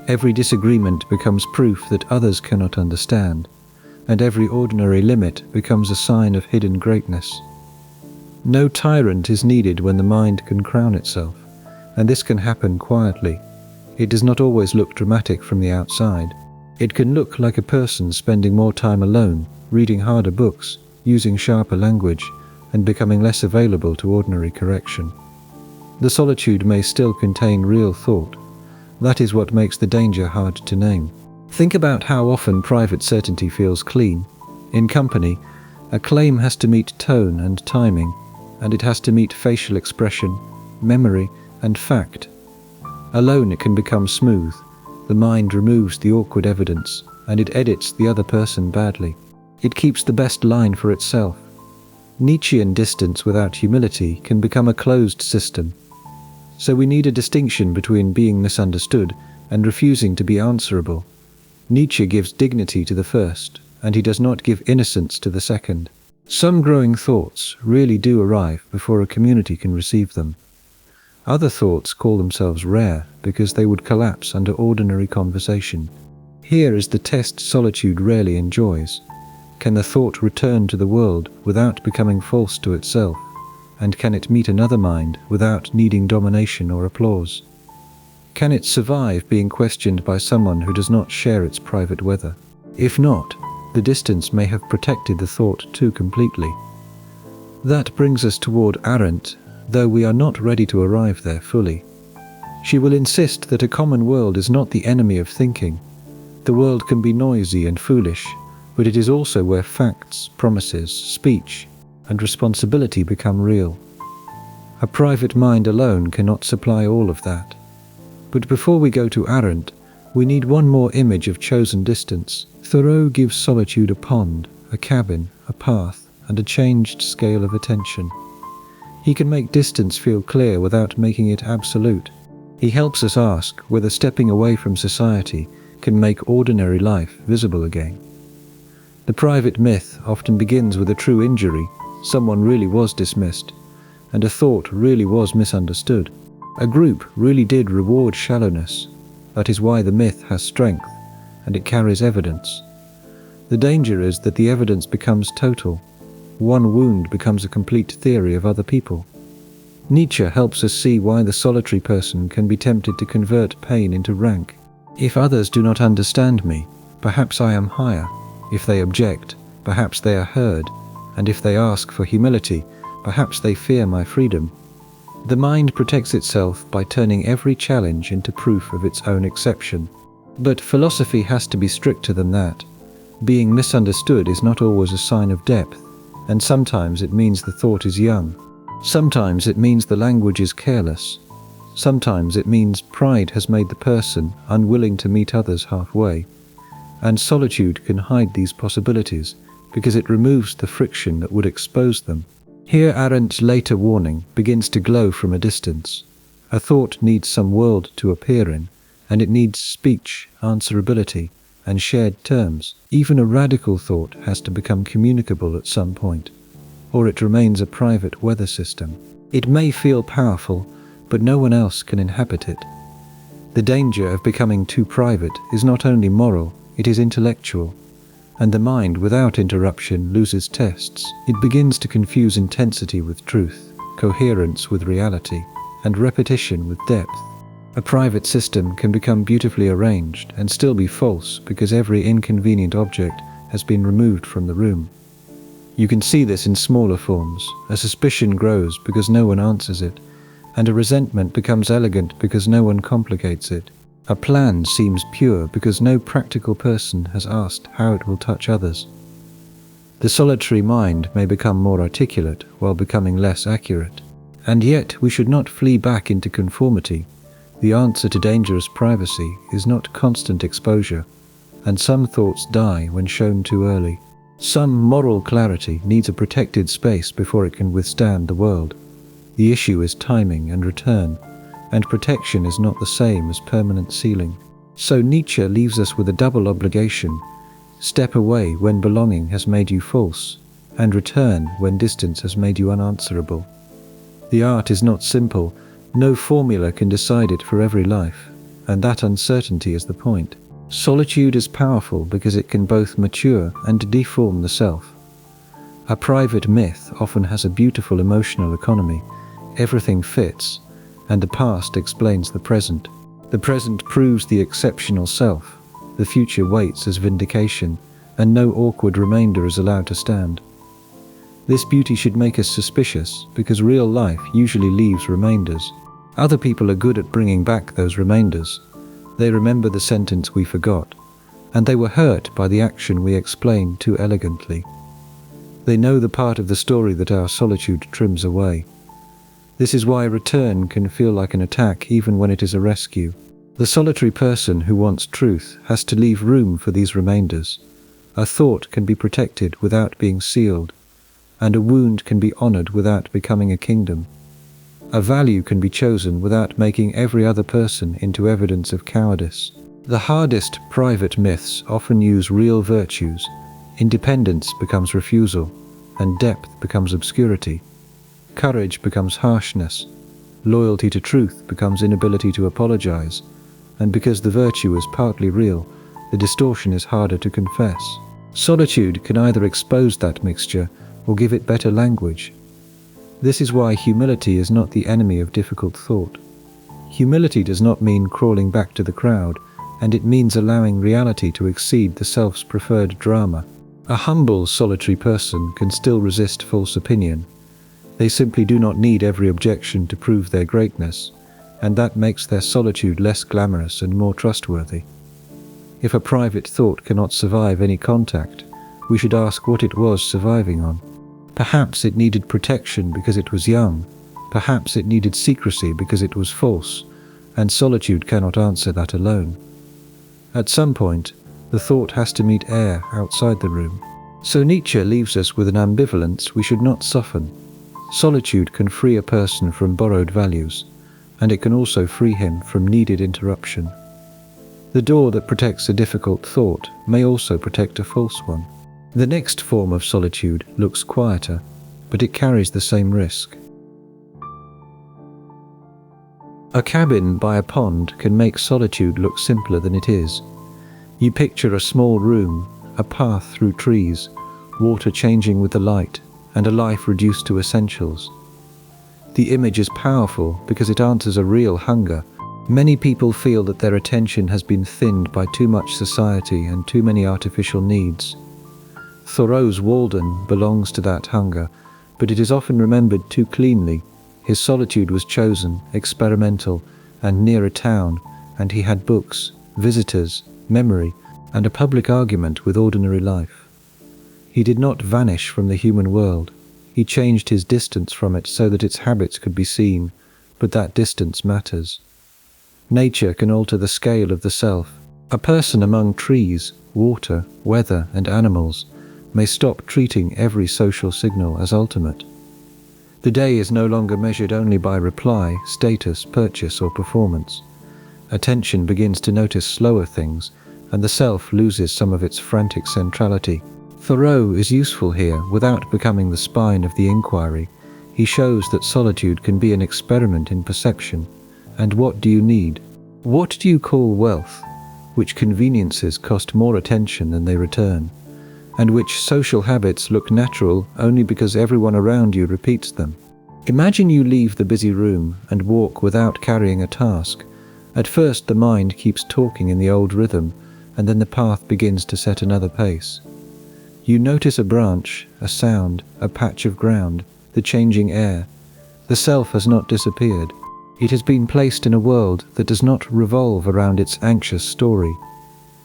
every disagreement becomes proof that others cannot understand, and every ordinary limit becomes a sign of hidden greatness. No tyrant is needed when the mind can crown itself, and this can happen quietly. It does not always look dramatic from the outside. It can look like a person spending more time alone, reading harder books, using sharper language, and becoming less available to ordinary correction. The solitude may still contain real thought. That is what makes the danger hard to name. Think about how often private certainty feels clean. In company, a claim has to meet tone and timing, and it has to meet facial expression, memory, and fact. Alone it can become smooth. The mind removes the awkward evidence, and it edits the other person badly. It keeps the best line for itself. Nietzschean distance without humility can become a closed system. So we need a distinction between being misunderstood and refusing to be answerable. Nietzsche gives dignity to the first, and he does not give innocence to the second. Some growing thoughts really do arrive before a community can receive them. Other thoughts call themselves rare because they would collapse under ordinary conversation. Here is the test solitude rarely enjoys. Can the thought return to the world without becoming false to itself? And can it meet another mind without needing domination or applause? Can it survive being questioned by someone who does not share its private weather? If not, the distance may have protected the thought too completely. That brings us toward Arendt, though we are not ready to arrive there fully. She will insist that a common world is not the enemy of thinking. The world can be noisy and foolish, but it is also where facts, promises, speech, and responsibility become real. A private mind alone cannot supply all of that. But before we go to Arendt, we need one more image of chosen distance. Thoreau gives solitude a pond, a cabin, a path, and a changed scale of attention. He can make distance feel clear without making it absolute. He helps us ask whether stepping away from society can make ordinary life visible again. The private myth often begins with a true injury. Someone really was dismissed, and a thought really was misunderstood. A group really did reward shallowness. That is why the myth has strength, and it carries evidence. The danger is that the evidence becomes total. One wound becomes a complete theory of other people. Nietzsche helps us see why the solitary person can be tempted to convert pain into rank. If others do not understand me, perhaps I am higher. If they object, perhaps they are heard. And if they ask for humility, perhaps they fear my freedom. The mind protects itself by turning every challenge into proof of its own exception. But philosophy has to be stricter than that. Being misunderstood is not always a sign of depth, and sometimes it means the thought is young. Sometimes it means the language is careless. Sometimes it means pride has made the person unwilling to meet others halfway. And solitude can hide these possibilities because it removes the friction that would expose them. Here Arendt's later warning begins to glow from a distance. A thought needs some world to appear in, and it needs speech, answerability, and shared terms. Even a radical thought has to become communicable at some point, or it remains a private weather system. It may feel powerful, but no one else can inhabit it. The danger of becoming too private is not only moral, it is intellectual, and the mind without interruption loses tests. It begins to confuse intensity with truth, coherence with reality, and repetition with depth. A private system can become beautifully arranged and still be false because every inconvenient object has been removed from the room. You can see this in smaller forms. A suspicion grows because no one answers it, and a resentment becomes elegant because no one complicates it. A plan seems pure because no practical person has asked how it will touch others. The solitary mind may become more articulate while becoming less accurate. And yet we should not flee back into conformity. The answer to dangerous privacy is not constant exposure, and some thoughts die when shown too early. Some moral clarity needs a protected space before it can withstand the world. The issue is timing and return, and protection is not the same as permanent sealing. So Nietzsche leaves us with a double obligation: step away when belonging has made you false, and return when distance has made you unanswerable. The art is not simple. No formula can decide it for every life, and that uncertainty is the point. Solitude is powerful because it can both mature and deform the self. A private myth often has a beautiful emotional economy. Everything fits, and the past explains the present. The present proves the exceptional self. The future waits as vindication, and no awkward remainder is allowed to stand. This beauty should make us suspicious, because real life usually leaves remainders. Other people are good at bringing back those remainders. They remember the sentence we forgot, and they were hurt by the action we explained too elegantly. They know the part of the story that our solitude trims away. This is why return can feel like an attack even when it is a rescue. The solitary person who wants truth has to leave room for these remainders. A thought can be protected without being sealed, and a wound can be honored without becoming a kingdom. A value can be chosen without making every other person into evidence of cowardice. The hardest private myths often use real virtues. Independence becomes refusal, and depth becomes obscurity. Courage becomes harshness. Loyalty to truth becomes inability to apologize, and because the virtue is partly real, the distortion is harder to confess. Solitude can either expose that mixture or give it better language. This is why humility is not the enemy of difficult thought. Humility does not mean crawling back to the crowd, and it means allowing reality to exceed the self's preferred drama. A humble, solitary person can still resist false opinion. They simply do not need every objection to prove their greatness, and that makes their solitude less glamorous and more trustworthy. If a private thought cannot survive any contact, we should ask what it was surviving on. Perhaps it needed protection because it was young. Perhaps it needed secrecy because it was false, and solitude cannot answer that alone. At some point, the thought has to meet air outside the room. So Nietzsche leaves us with an ambivalence we should not soften. Solitude can free a person from borrowed values, and it can also free him from needed interruption. The door that protects a difficult thought may also protect a false one. The next form of solitude looks quieter, but it carries the same risk. A cabin by a pond can make solitude look simpler than it is. You picture a small room, a path through trees, water changing with the light, and a life reduced to essentials. The image is powerful because it answers a real hunger. Many people feel that their attention has been thinned by too much society and too many artificial needs. Thoreau's Walden belongs to that hunger, but it is often remembered too cleanly. His solitude was chosen, experimental, and near a town, and he had books, visitors, memory, and a public argument with ordinary life. He did not vanish from the human world. He changed his distance from it so that its habits could be seen, but that distance matters. Nature can alter the scale of the self. A person among trees, water, weather, and animals may stop treating every social signal as ultimate. The day is no longer measured only by reply, status, purchase, or performance. Attention begins to notice slower things, and the self loses some of its frantic centrality. Thoreau is useful here without becoming the spine of the inquiry. He shows that solitude can be an experiment in perception. And what do you need? What do you call wealth? Which conveniences cost more attention than they return? And which social habits look natural only because everyone around you repeats them? Imagine you leave the busy room and walk without carrying a task. At first the mind keeps talking in the old rhythm, and then the path begins to set another pace. You notice a branch, a sound, a patch of ground, the changing air. The self has not disappeared. It has been placed in a world that does not revolve around its anxious story.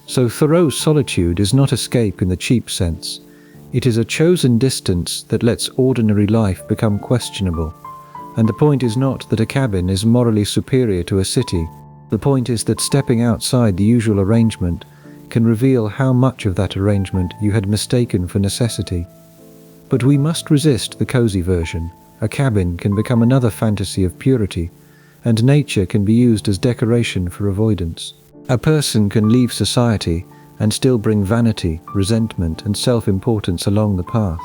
So Thoreau's solitude is not escape in the cheap sense. It is a chosen distance that lets ordinary life become questionable. And the point is not that a cabin is morally superior to a city. The point is that stepping outside the usual arrangement can reveal how much of that arrangement you had mistaken for necessity. But we must resist the cozy version. A cabin can become another fantasy of purity, and nature can be used as decoration for avoidance. A person can leave society and still bring vanity, resentment, and self-importance along the path.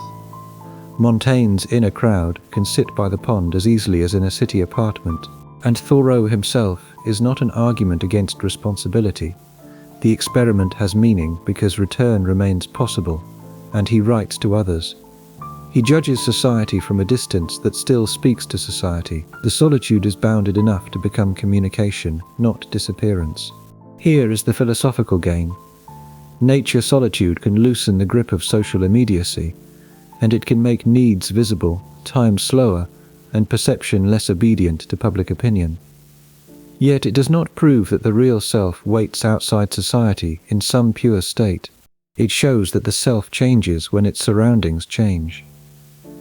Montaigne's inner crowd can sit by the pond as easily as in a city apartment, and Thoreau himself is not an argument against responsibility. The experiment has meaning because return remains possible, and he writes to others. He judges society from a distance that still speaks to society. The solitude is bounded enough to become communication, not disappearance. Here is the philosophical game. Nature solitude can loosen the grip of social immediacy, and it can make needs visible, time slower, and perception less obedient to public opinion. Yet it does not prove that the real self waits outside society in some pure state. It shows that the self changes when its surroundings change.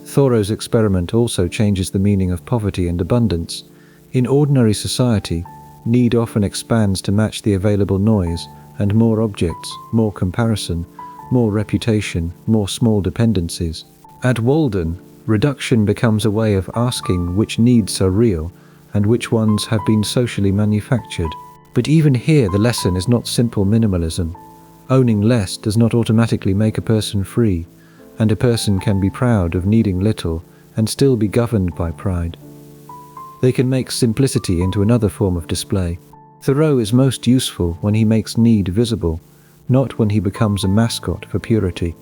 Thoreau's experiment also changes the meaning of poverty and abundance. In ordinary society, need often expands to match the available noise, and more objects, more comparison, more reputation, more small dependencies. At Walden, reduction becomes a way of asking which needs are real and which ones have been socially manufactured. But even here the lesson is not simple minimalism. Owning less does not automatically make a person free, and a person can be proud of needing little and still be governed by pride. They can make simplicity into another form of display. Thoreau is most useful when he makes need visible, not when he becomes a mascot for purity.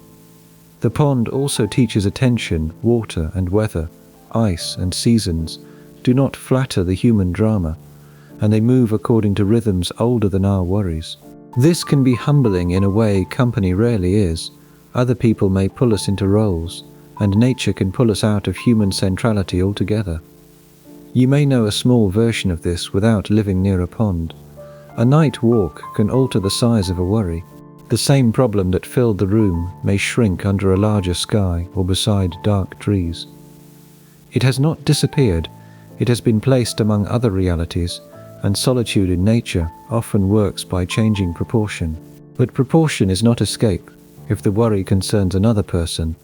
The pond also teaches attention, water and weather, ice and seasons, do not flatter the human drama, and they move according to rhythms older than our worries. This can be humbling in a way company rarely is. Other people may pull us into roles, and nature can pull us out of human centrality altogether. You may know a small version of this without living near a pond. A night walk can alter the size of a worry. The same problem that filled the room may shrink under a larger sky or beside dark trees. It has not disappeared. It has been placed among other realities, and solitude in nature often works by changing proportion. But proportion is not escape. If the worry concerns another person,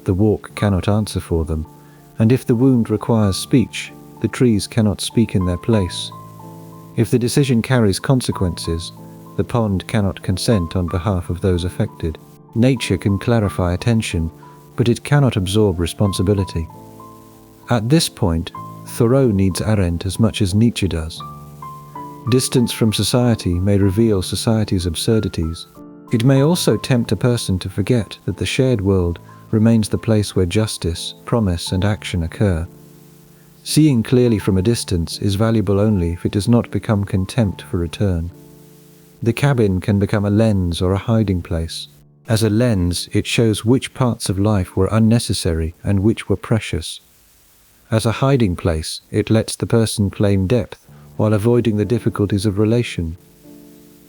the walk cannot answer for them, and if the wound requires speech, the trees cannot speak in their place. If the decision carries consequences, the pond cannot consent on behalf of those affected. Nature can clarify attention, but it cannot absorb responsibility. At this point, Thoreau needs Arendt as much as Nietzsche does. Distance from society may reveal society's absurdities. It may also tempt a person to forget that the shared world remains the place where justice, promise, and action occur. Seeing clearly from a distance is valuable only if it does not become contempt for return. The cabin can become a lens or a hiding place. As a lens, it shows which parts of life were unnecessary and which were precious. As a hiding place, it lets the person claim depth while avoiding the difficulties of relation.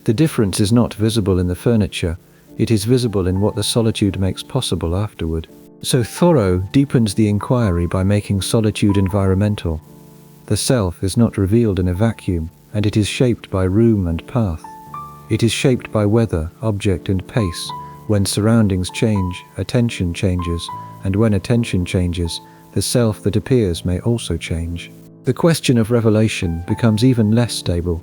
The difference is not visible in the furniture, it is visible in what the solitude makes possible afterward. So Thoreau deepens the inquiry by making solitude environmental. The self is not revealed in a vacuum, and it is shaped by room and path. It is shaped by weather, object, and pace. When surroundings change, attention changes, and when attention changes, the self that appears may also change. The question of revelation becomes even less stable.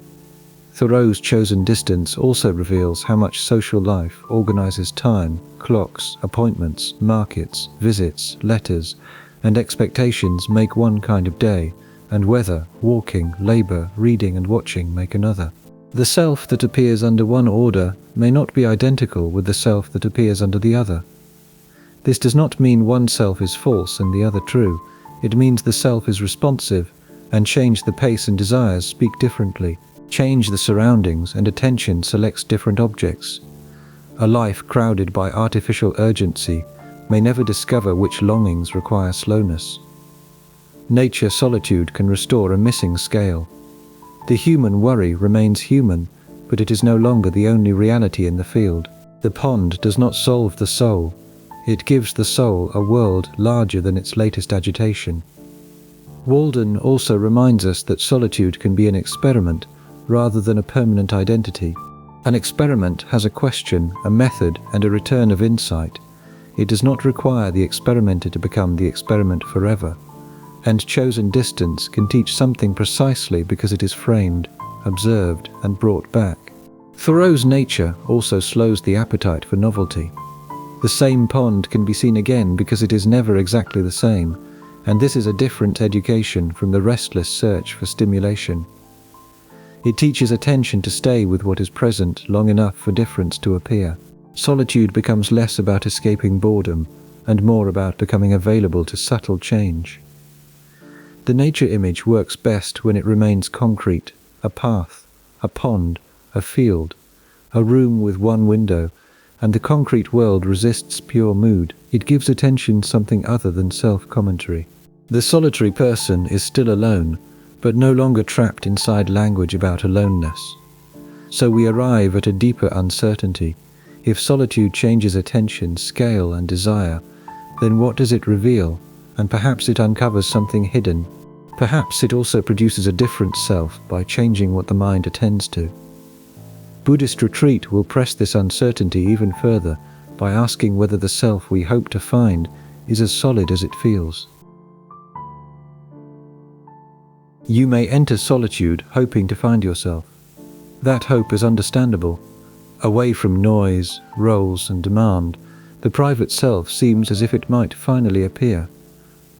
Thoreau's chosen distance also reveals how much social life organizes time, clocks, appointments, markets, visits, letters, and expectations make one kind of day, and weather, walking, labor, reading, and watching make another. The self that appears under one order may not be identical with the self that appears under the other. This does not mean one self is false and the other true. It means the self is responsive, and change the pace and desires speak differently. Change the surroundings and attention selects different objects. A life crowded by artificial urgency may never discover which longings require slowness. Nature solitude can restore a missing scale. The human worry remains human, but it is no longer the only reality in the field. The pond does not solve the soul. It gives the soul a world larger than its latest agitation. Walden also reminds us that solitude can be an experiment rather than a permanent identity. An experiment has a question, a method, and a return of insight. It does not require the experimenter to become the experiment forever. And chosen distance can teach something precisely because it is framed, observed, and brought back. Thoreau's nature also slows the appetite for novelty. The same pond can be seen again because it is never exactly the same, and this is a different education from the restless search for stimulation. It teaches attention to stay with what is present long enough for difference to appear. Solitude becomes less about escaping boredom and more about becoming available to subtle change. The nature image works best when it remains concrete, a path, a pond, a field, a room with one window, and the concrete world resists pure mood. It gives attention something other than self-commentary. The solitary person is still alone, but no longer trapped inside language about aloneness. So we arrive at a deeper uncertainty. If solitude changes attention, scale, and desire, then what does it reveal? And perhaps it uncovers something hidden. Perhaps it also produces a different self by changing what the mind attends to. Buddhist retreat will press this uncertainty even further by asking whether the self we hope to find is as solid as it feels. You may enter solitude hoping to find yourself. That hope is understandable. Away from noise, roles, and demand, the private self seems as if it might finally appear.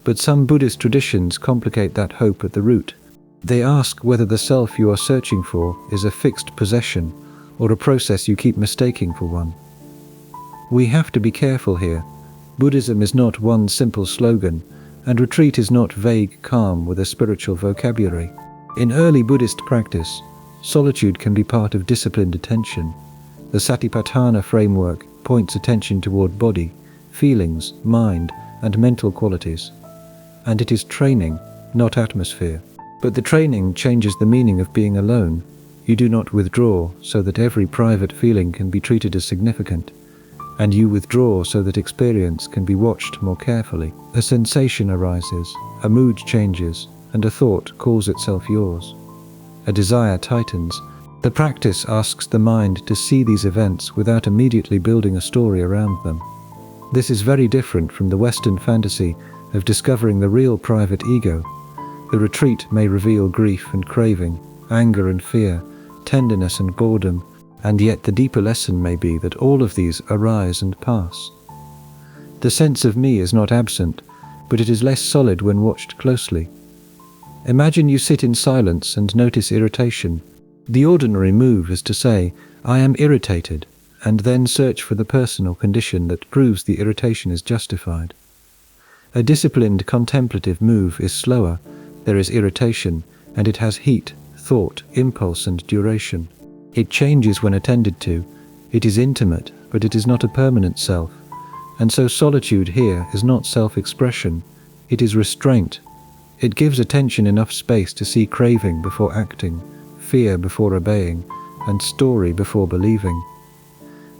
But some Buddhist traditions complicate that hope at the root. They ask whether the self you are searching for is a fixed possession or a process you keep mistaking for one. We have to be careful here. Buddhism is not one simple slogan, and retreat is not vague calm with a spiritual vocabulary. In early Buddhist practice, solitude can be part of disciplined attention. The Satipatthana framework points attention toward body, feelings, mind, and mental qualities. And it is training, not atmosphere. But the training changes the meaning of being alone. You do not withdraw so that every private feeling can be treated as significant, and you withdraw so that experience can be watched more carefully. A sensation arises, a mood changes, and a thought calls itself yours. A desire tightens, The practice asks the mind to see these events without immediately building a story around them. This is very different from the Western fantasy of discovering the real private ego. The retreat may reveal grief and craving, anger and fear, tenderness and boredom, and yet the deeper lesson may be that all of these arise and pass. The sense of me is not absent, but it is less solid when watched closely. Imagine you sit in silence and notice irritation. The ordinary move is to say, "I am irritated," and then search for the person or condition that proves the irritation is justified. A disciplined contemplative move is slower. There is irritation, and it has heat, thought, impulse, and duration. It changes when attended to. It is intimate, but it is not a permanent self. And so solitude here is not self-expression. It is restraint. It gives attention enough space to see craving before acting, fear before obeying, and story before believing.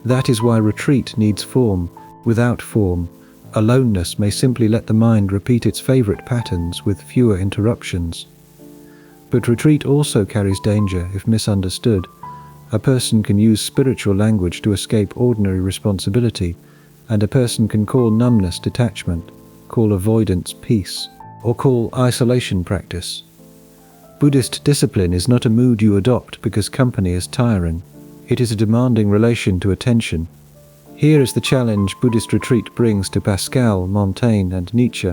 That is why retreat needs form. Without form, aloneness may simply let the mind repeat its favorite patterns with fewer interruptions. But retreat also carries danger if misunderstood. A person can use spiritual language to escape ordinary responsibility, and a person can call numbness detachment, call avoidance peace, or call isolation practice. Buddhist discipline is not a mood you adopt because company is tiring. It is a demanding relation to attention. Here is the challenge Buddhist retreat brings to Pascal, Montaigne, and Nietzsche.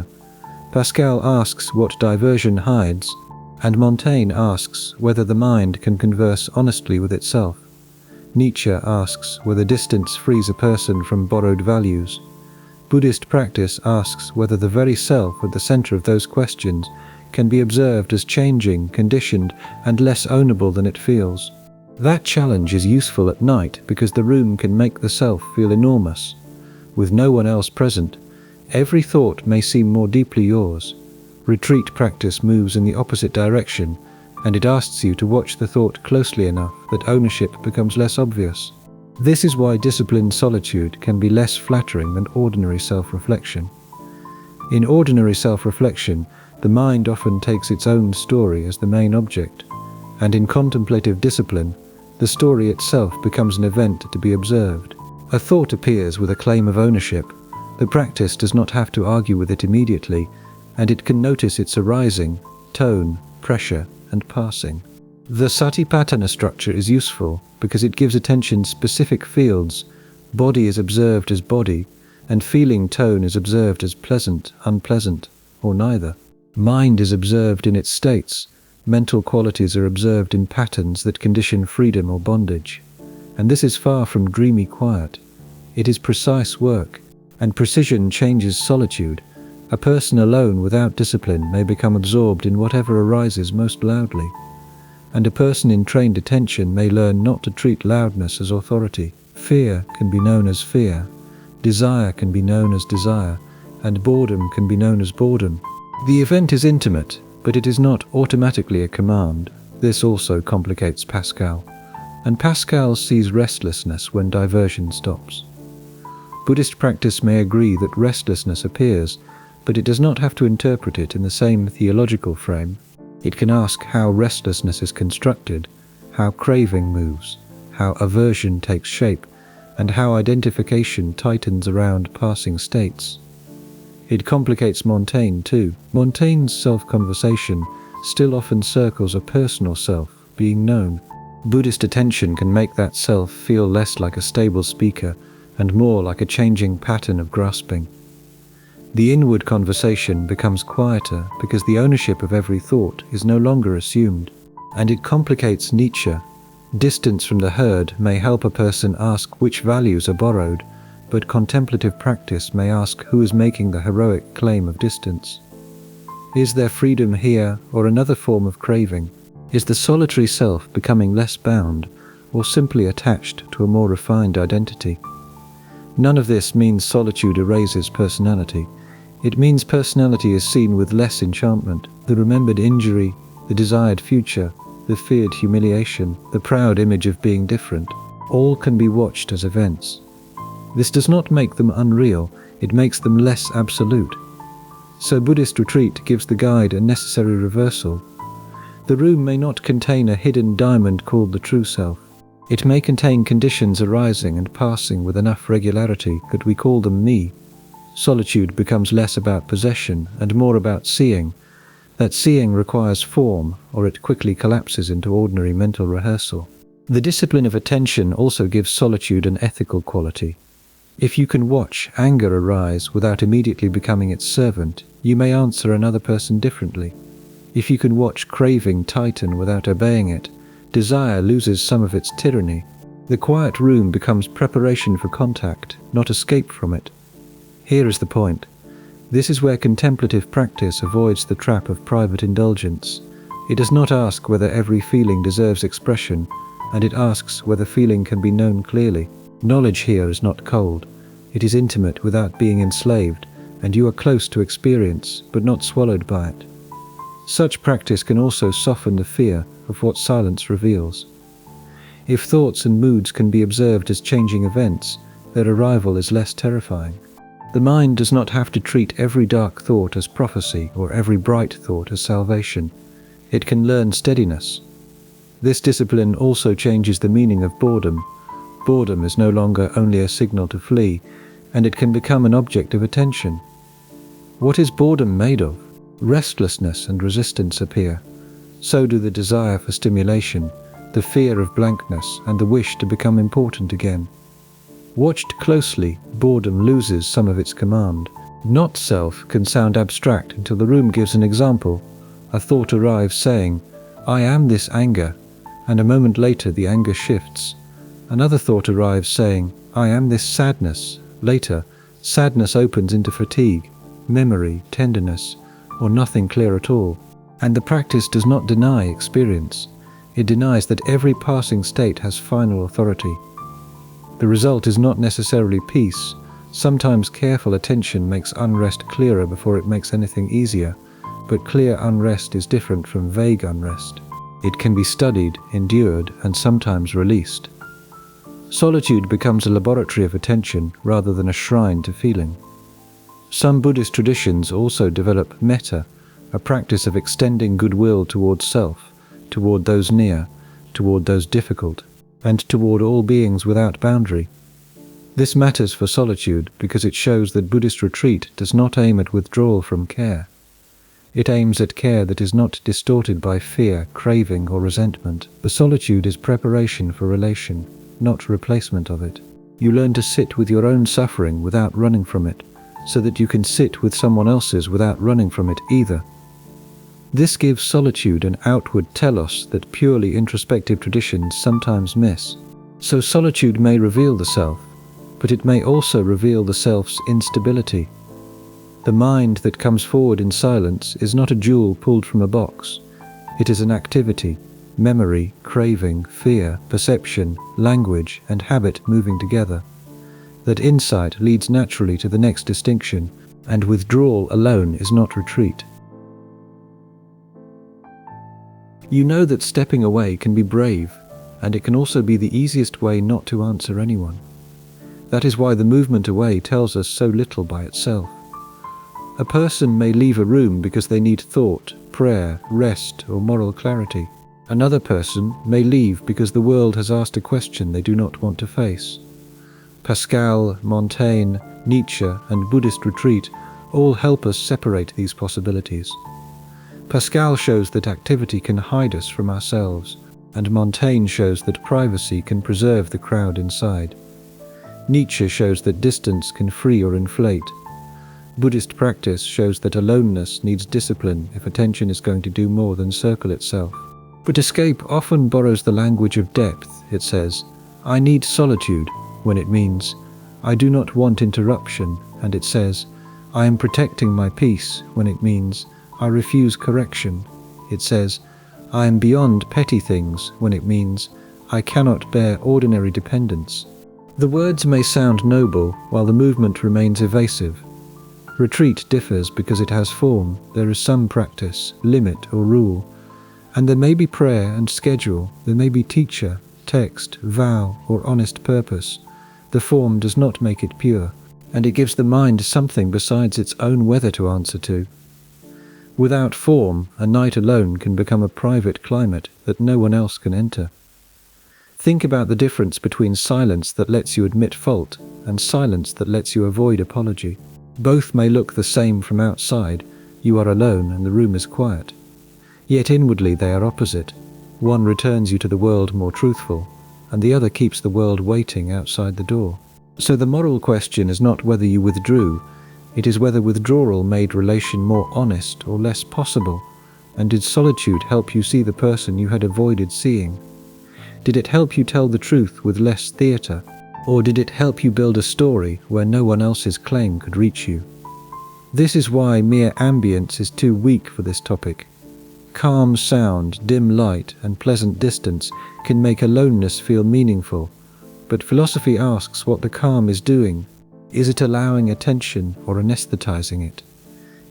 Pascal asks what diversion hides, and Montaigne asks whether the mind can converse honestly with itself. Nietzsche asks whether distance frees a person from borrowed values. Buddhist practice asks whether the very self at the center of those questions can be observed as changing, conditioned, and less ownable than it feels. That challenge is useful at night because the room can make the self feel enormous. With no one else present, every thought may seem more deeply yours. Retreat practice moves in the opposite direction, and it asks you to watch the thought closely enough that ownership becomes less obvious. This is why disciplined solitude can be less flattering than ordinary self-reflection. In ordinary self-reflection, the mind often takes its own story as the main object, and in contemplative discipline, the story itself becomes an event to be observed. A thought appears with a claim of ownership. The practice does not have to argue with it immediately, and it can notice its arising, tone, pressure, and passing. The Satipatthana structure is useful because it gives attention specific fields. Body is observed as body, and feeling tone is observed as pleasant, unpleasant, or neither. Mind is observed in its states. Mental qualities are observed in patterns that condition freedom or bondage. And this is far from dreamy quiet. It is precise work, and precision changes solitude. A person alone without discipline may become absorbed in whatever arises most loudly. And a person in trained attention may learn not to treat loudness as authority. Fear can be known as fear, desire can be known as desire, and boredom can be known as boredom. The event is intimate, but it is not automatically a command. This also complicates Pascal. And Pascal sees restlessness when diversion stops. Buddhist practice may agree that restlessness appears, but it does not have to interpret it in the same theological frame. It can ask how restlessness is constructed, how craving moves, how aversion takes shape, and how identification tightens around passing states. It complicates Montaigne too. Montaigne's self-conversation still often circles a personal self being known. Buddhist attention can make that self feel less like a stable speaker and more like a changing pattern of grasping. The inward conversation becomes quieter because the ownership of every thought is no longer assumed. And it complicates Nietzsche. Distance from the herd may help a person ask which values are borrowed, but contemplative practice may ask who is making the heroic claim of distance. Is there freedom here or another form of craving? Is the solitary self becoming less bound or simply attached to a more refined identity? None of this means solitude erases personality. It means personality is seen with less enchantment. The remembered injury, the desired future, the feared humiliation, the proud image of being different, all can be watched as events. This does not make them unreal, it makes them less absolute. So Buddhist retreat gives the guide a necessary reversal. The room may not contain a hidden diamond called the true self. It may contain conditions arising and passing with enough regularity that we call them me. Solitude becomes less about possession and more about seeing. That seeing requires form, or it quickly collapses into ordinary mental rehearsal. The discipline of attention also gives solitude an ethical quality. If you can watch anger arise without immediately becoming its servant, you may answer another person differently. If you can watch craving tighten without obeying it, desire loses some of its tyranny. The quiet room becomes preparation for contact, not escape from it. Here is the point. This is where contemplative practice avoids the trap of private indulgence. It does not ask whether every feeling deserves expression, and it asks whether feeling can be known clearly. Knowledge here is not cold. It is intimate without being enslaved, and you are close to experience, but not swallowed by it. Such practice can also soften the fear of what silence reveals. If thoughts and moods can be observed as changing events, their arrival is less terrifying. The mind does not have to treat every dark thought as prophecy or every bright thought as salvation. It can learn steadiness. This discipline also changes the meaning of boredom. Boredom is no longer only a signal to flee, and it can become an object of attention. What is boredom made of? Restlessness and resistance appear. So do the desire for stimulation, the fear of blankness, and the wish to become important again. Watched closely, boredom loses some of its command. Not self can sound abstract until the room gives an example. A thought arrives saying, "I am this anger," and a moment later the anger shifts. Another thought arrives saying, "I am this sadness." Later, sadness opens into fatigue, memory, tenderness, or nothing clear at all. And the practice does not deny experience. It denies that every passing state has final authority. The result is not necessarily peace. Sometimes careful attention makes unrest clearer before it makes anything easier, but clear unrest is different from vague unrest. It can be studied, endured, and sometimes released. Solitude becomes a laboratory of attention rather than a shrine to feeling. Some Buddhist traditions also develop metta, a practice of extending goodwill toward self, toward those near, toward those difficult, and toward all beings without boundary. This matters for solitude because it shows that Buddhist retreat does not aim at withdrawal from care. It aims at care that is not distorted by fear, craving, or resentment. The solitude is preparation for relation, not replacement of it. You learn to sit with your own suffering without running from it, so that you can sit with someone else's without running from it either. This gives solitude an outward telos that purely introspective traditions sometimes miss. So solitude may reveal the self, but it may also reveal the self's instability. The mind that comes forward in silence is not a jewel pulled from a box. It is an activity, memory, craving, fear, perception, language, and habit moving together. That insight leads naturally to the next distinction, and withdrawal alone is not retreat. You know that stepping away can be brave, and it can also be the easiest way not to answer anyone. That is why the movement away tells us so little by itself. A person may leave a room because they need thought, prayer, rest, or moral clarity. Another person may leave because the world has asked a question they do not want to face. Pascal, Montaigne, Nietzsche, and Buddhist retreat all help us separate these possibilities. Pascal shows that activity can hide us from ourselves, and Montaigne shows that privacy can preserve the crowd inside. Nietzsche shows that distance can free or inflate. Buddhist practice shows that aloneness needs discipline if attention is going to do more than circle itself. But escape often borrows the language of depth. It says, "I need solitude," when it means, "I do not want interruption," and it says, "I am protecting my peace," when it means, "I refuse correction." It says, "I am beyond petty things," when it means, "I cannot bear ordinary dependence." The words may sound noble, while the movement remains evasive. Retreat differs because it has form. There is some practice, limit, or rule. And there may be prayer and schedule, there may be teacher, text, vow, or honest purpose. The form does not make it pure, and it gives the mind something besides its own weather to answer to. Without form, a night alone can become a private climate that no one else can enter. Think about the difference between silence that lets you admit fault and silence that lets you avoid apology. Both may look the same from outside. You are alone and the room is quiet. Yet inwardly they are opposite. One returns you to the world more truthful, and the other keeps the world waiting outside the door. So the moral question is not whether you withdrew, it is whether withdrawal made relation more honest or less possible, and did solitude help you see the person you had avoided seeing? Did it help you tell the truth with less theatre, or did it help you build a story where no one else's claim could reach you? This is why mere ambience is too weak for this topic. Calm sound, dim light, and pleasant distance can make aloneness feel meaningful, but philosophy asks what the calm is doing. Is it allowing attention or anesthetizing it?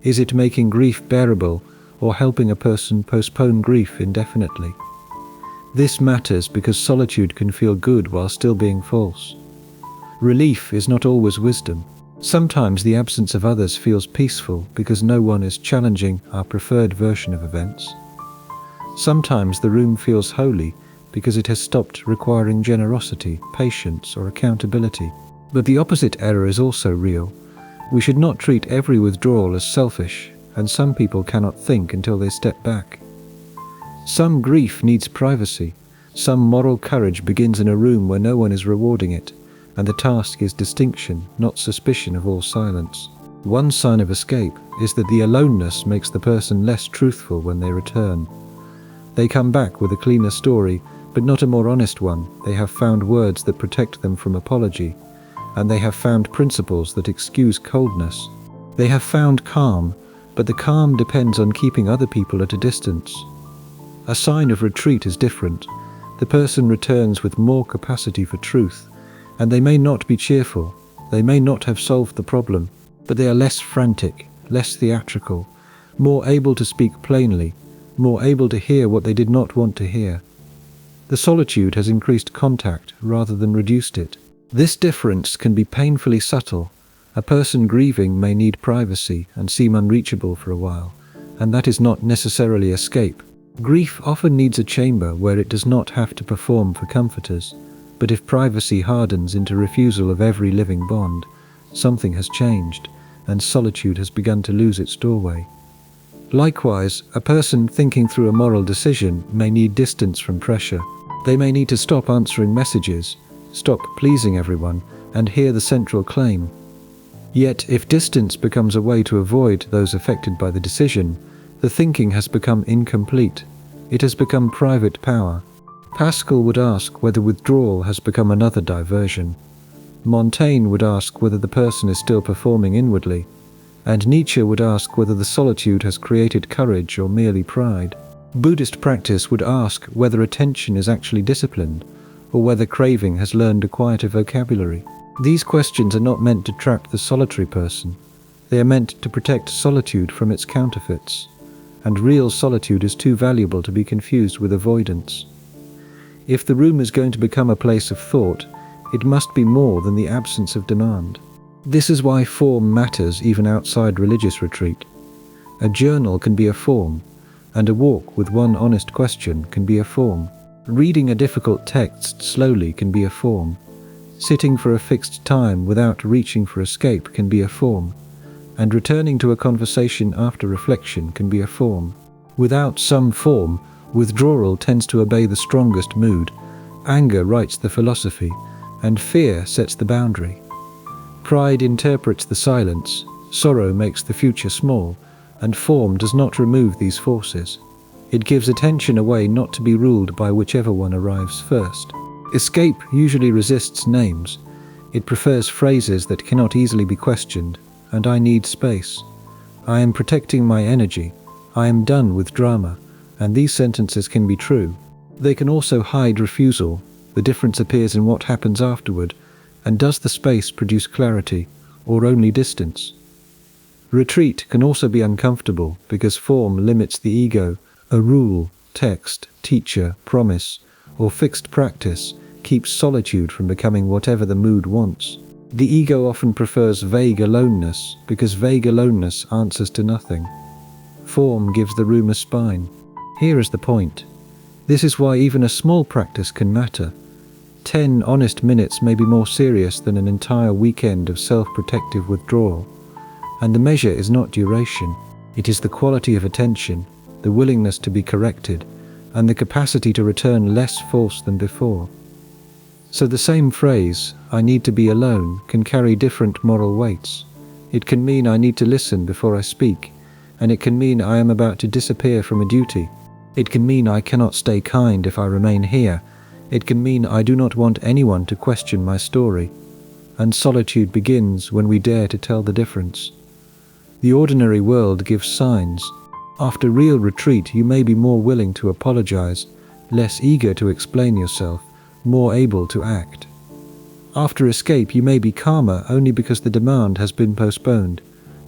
Is it making grief bearable or helping a person postpone grief indefinitely? This matters because solitude can feel good while still being false. Relief is not always wisdom. Sometimes the absence of others feels peaceful because no one is challenging our preferred version of events. Sometimes the room feels holy because it has stopped requiring generosity, patience, or accountability. But the opposite error is also real. We should not treat every withdrawal as selfish, and some people cannot think until they step back. Some grief needs privacy. Some moral courage begins in a room where no one is rewarding it, and the task is distinction, not suspicion of all silence. One sign of escape is that the aloneness makes the person less truthful when they return. They come back with a cleaner story, but not a more honest one. They have found words that protect them from apology, and they have found principles that excuse coldness. They have found calm, but the calm depends on keeping other people at a distance. A sign of retreat is different. The person returns with more capacity for truth, and they may not be cheerful, they may not have solved the problem, but they are less frantic, less theatrical, more able to speak plainly, more able to hear what they did not want to hear. The solitude has increased contact rather than reduced it. This difference can be painfully subtle. A person grieving may need privacy and seem unreachable for a while, and that is not necessarily escape. Grief often needs a chamber where it does not have to perform for comforters, but if privacy hardens into refusal of every living bond, something has changed, and solitude has begun to lose its doorway. Likewise, a person thinking through a moral decision may need distance from pressure. They may need to stop answering messages, stop pleasing everyone, and hear the central claim. Yet, if distance becomes a way to avoid those affected by the decision, the thinking has become incomplete. It has become private power. Pascal would ask whether withdrawal has become another diversion. Montaigne would ask whether the person is still performing inwardly, and Nietzsche would ask whether the solitude has created courage or merely pride. Buddhist practice would ask whether attention is actually disciplined, or whether craving has learned a quieter vocabulary. These questions are not meant to trap the solitary person. They are meant to protect solitude from its counterfeits, and real solitude is too valuable to be confused with avoidance. If the room is going to become a place of thought, it must be more than the absence of demand. This is why form matters even outside religious retreat. A journal can be a form, and a walk with one honest question can be a form. Reading a difficult text slowly can be a form. Sitting for a fixed time without reaching for escape can be a form, and returning to a conversation after reflection can be a form. Without some form, withdrawal tends to obey the strongest mood. Anger writes the philosophy, and fear sets the boundary. Pride interprets the silence, sorrow makes the future small, and form does not remove these forces. It gives attention away not to be ruled by whichever one arrives first. Escape usually resists names. It prefers phrases that cannot easily be questioned, and I need space. I am protecting my energy. I am done with drama, and these sentences can be true. They can also hide refusal. The difference appears in what happens afterward, and does the space produce clarity, or only distance? Retreat can also be uncomfortable because form limits the ego. A rule, text, teacher, promise, or fixed practice keeps solitude from becoming whatever the mood wants. The ego often prefers vague aloneness because vague aloneness answers to nothing. form gives the room a spine. Here is the point. This is why even a small practice can matter. 10 honest minutes may be more serious than an entire weekend of self-protective withdrawal. And the measure is not duration. It is the quality of attention, the willingness to be corrected, and the capacity to return less false than before. So the same phrase, "I need to be alone," can carry different moral weights. It can mean I need to listen before I speak, and it can mean I am about to disappear from a duty. It can mean I cannot stay kind if I remain here. It can mean I do not want anyone to question my story. And solitude begins when we dare to tell the difference. The ordinary world gives signs. After real retreat, you may be more willing to apologize, less eager to explain yourself, more able to act. After escape, you may be calmer only because the demand has been postponed.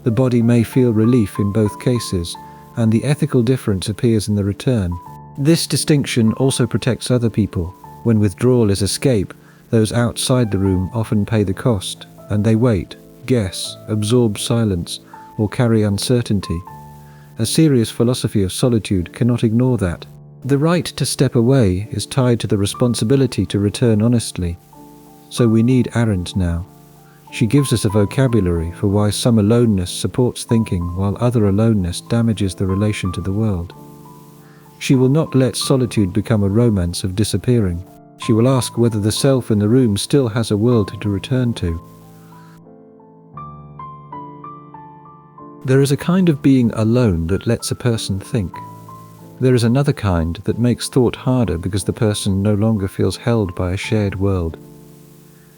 The body may feel relief in both cases, and the ethical difference appears in the return. This distinction also protects other people. When withdrawal is escape, those outside the room often pay the cost, and they wait, guess, absorb silence, or carry uncertainty. A serious philosophy of solitude cannot ignore that. The right to step away is tied to the responsibility to return honestly. So we need Arendt now. She gives us a vocabulary for why some aloneness supports thinking while other aloneness damages the relation to the world. She will not let solitude become a romance of disappearing. She will ask whether the self in the room still has a world to return to. There is a kind of being alone that lets a person think. There is another kind that makes thought harder because the person no longer feels held by a shared world.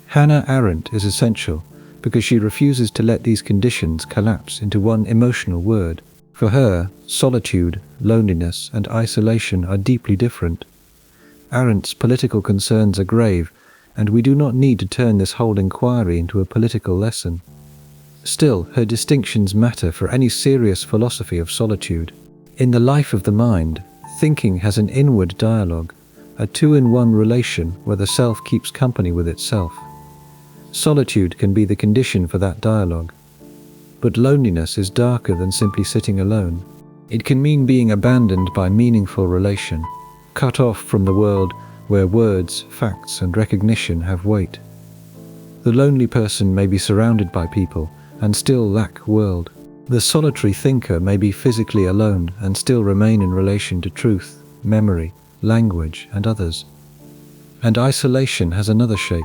Hannah Arendt is essential because she refuses to let these conditions collapse into one emotional word. For her, solitude, loneliness, and isolation are deeply different. Arendt's political concerns are grave, and we do not need to turn this whole inquiry into a political lesson. Still, her distinctions matter for any serious philosophy of solitude. In the life of the mind, thinking has an inward dialogue, a two-in-one relation where the self keeps company with itself. Solitude can be the condition for that dialogue. But loneliness is darker than simply sitting alone. It can mean being abandoned by meaningful relation, cut off from the world where words, facts, and recognition have weight. The lonely person may be surrounded by people and still lack world. The solitary thinker may be physically alone and still remain in relation to truth, memory, language, and others. And isolation has another shape.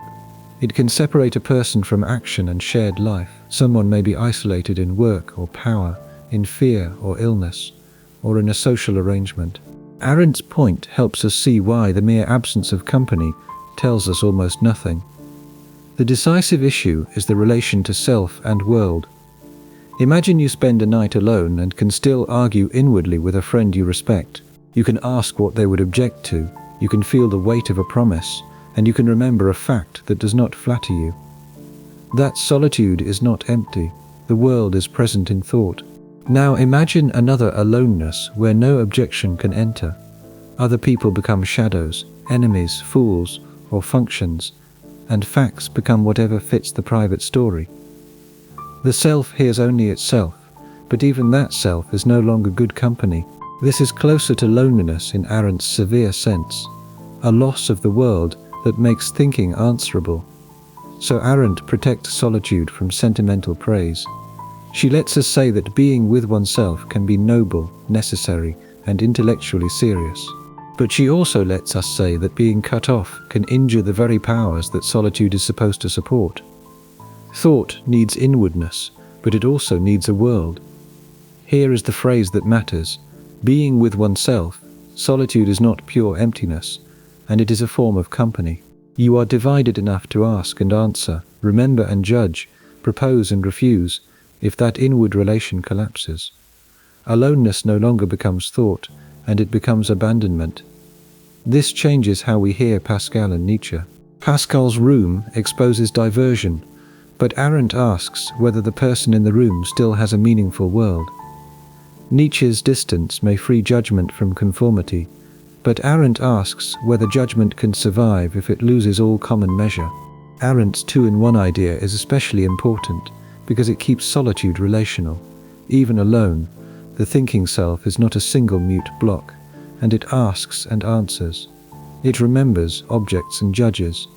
It can separate a person from action and shared life. Someone may be isolated in work or power, in fear or illness, or in a social arrangement. Arendt's point helps us see why the mere absence of company tells us almost nothing. The decisive issue is the relation to self and world. Imagine you spend a night alone and can still argue inwardly with a friend you respect. You can ask what they would object to, you can feel the weight of a promise, and you can remember a fact that does not flatter you. That solitude is not empty. The world is present in thought. Now imagine another aloneness where no objection can enter. Other people become shadows, enemies, fools, or functions, and facts become whatever fits the private story. The self hears only itself, but even that self is no longer good company. This is closer to loneliness in Arendt's severe sense, a loss of the world that makes thinking answerable. So Arendt protects solitude from sentimental praise. She lets us say that being with oneself can be noble, necessary, and intellectually serious. But she also lets us say that being cut off can injure the very powers that solitude is supposed to support. Thought needs inwardness, but it also needs a world. Here is the phrase that matters. Being with oneself, solitude is not pure emptiness, and it is a form of company. You are divided enough to ask and answer, remember and judge, propose and refuse, if that inward relation collapses. Aloneness no longer becomes thought, and it becomes abandonment. This changes how we hear Pascal and Nietzsche. Pascal's room exposes diversion, but Arendt asks whether the person in the room still has a meaningful world. Nietzsche's distance may free judgment from conformity, but Arendt asks whether judgment can survive if it loses all common measure. Arendt's two-in-one idea is especially important because it keeps solitude relational. Even alone, The thinking self is not a single mute block, and it asks and answers. It remembers objects and judges.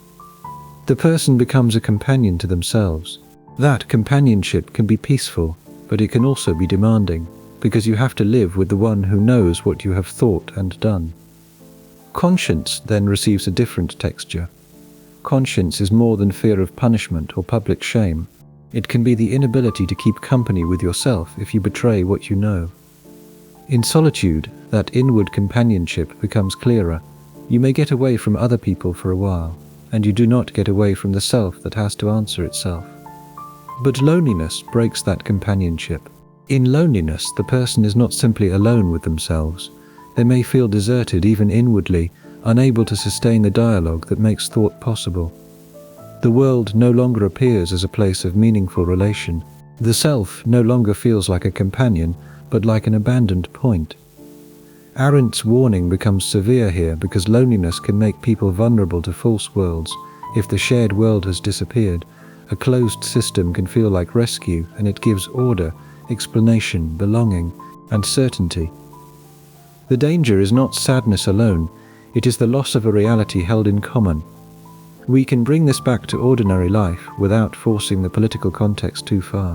The person becomes a companion to themselves. That companionship can be peaceful, but it can also be demanding, because you have to live with the one who knows what you have thought and done. Conscience then receives a different texture. Conscience is more than fear of punishment or public shame. It can be the inability to keep company with yourself if you betray what you know. In solitude, that inward companionship becomes clearer. You may get away from other people for a while, and you do not get away from the self that has to answer itself. But loneliness breaks that companionship. In loneliness, the person is not simply alone with themselves. They may feel deserted even inwardly, unable to sustain the dialogue that makes thought possible. The world no longer appears as a place of meaningful relation. The self no longer feels like a companion, but like an abandoned point. Arendt's warning becomes severe here because loneliness can make people vulnerable to false worlds. If the shared world has disappeared, a closed system can feel like rescue, and it gives order, explanation, belonging, and certainty. The danger is not sadness alone, it is the loss of a reality held in common. We can bring this back to ordinary life without forcing the political context too far.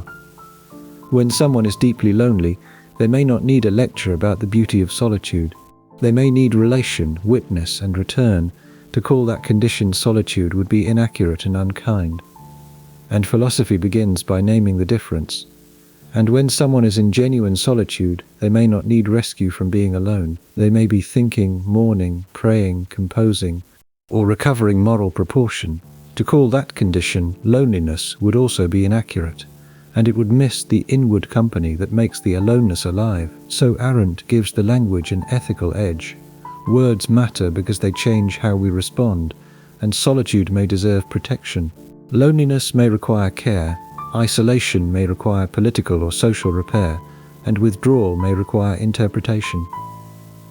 When someone is deeply lonely, they may not need a lecture about the beauty of solitude. They may need relation, witness, and return. To call that condition solitude would be inaccurate and unkind. And philosophy begins by naming the difference. And when someone is in genuine solitude, they may not need rescue from being alone. They may be thinking, mourning, praying, composing, or recovering moral proportion. To call that condition loneliness would also be inaccurate, and it would miss the inward company that makes the aloneness alive. So Arendt gives the language an ethical edge. Words matter because they change how we respond, and solitude may deserve protection. Loneliness may require care, isolation may require political or social repair, and withdrawal may require interpretation.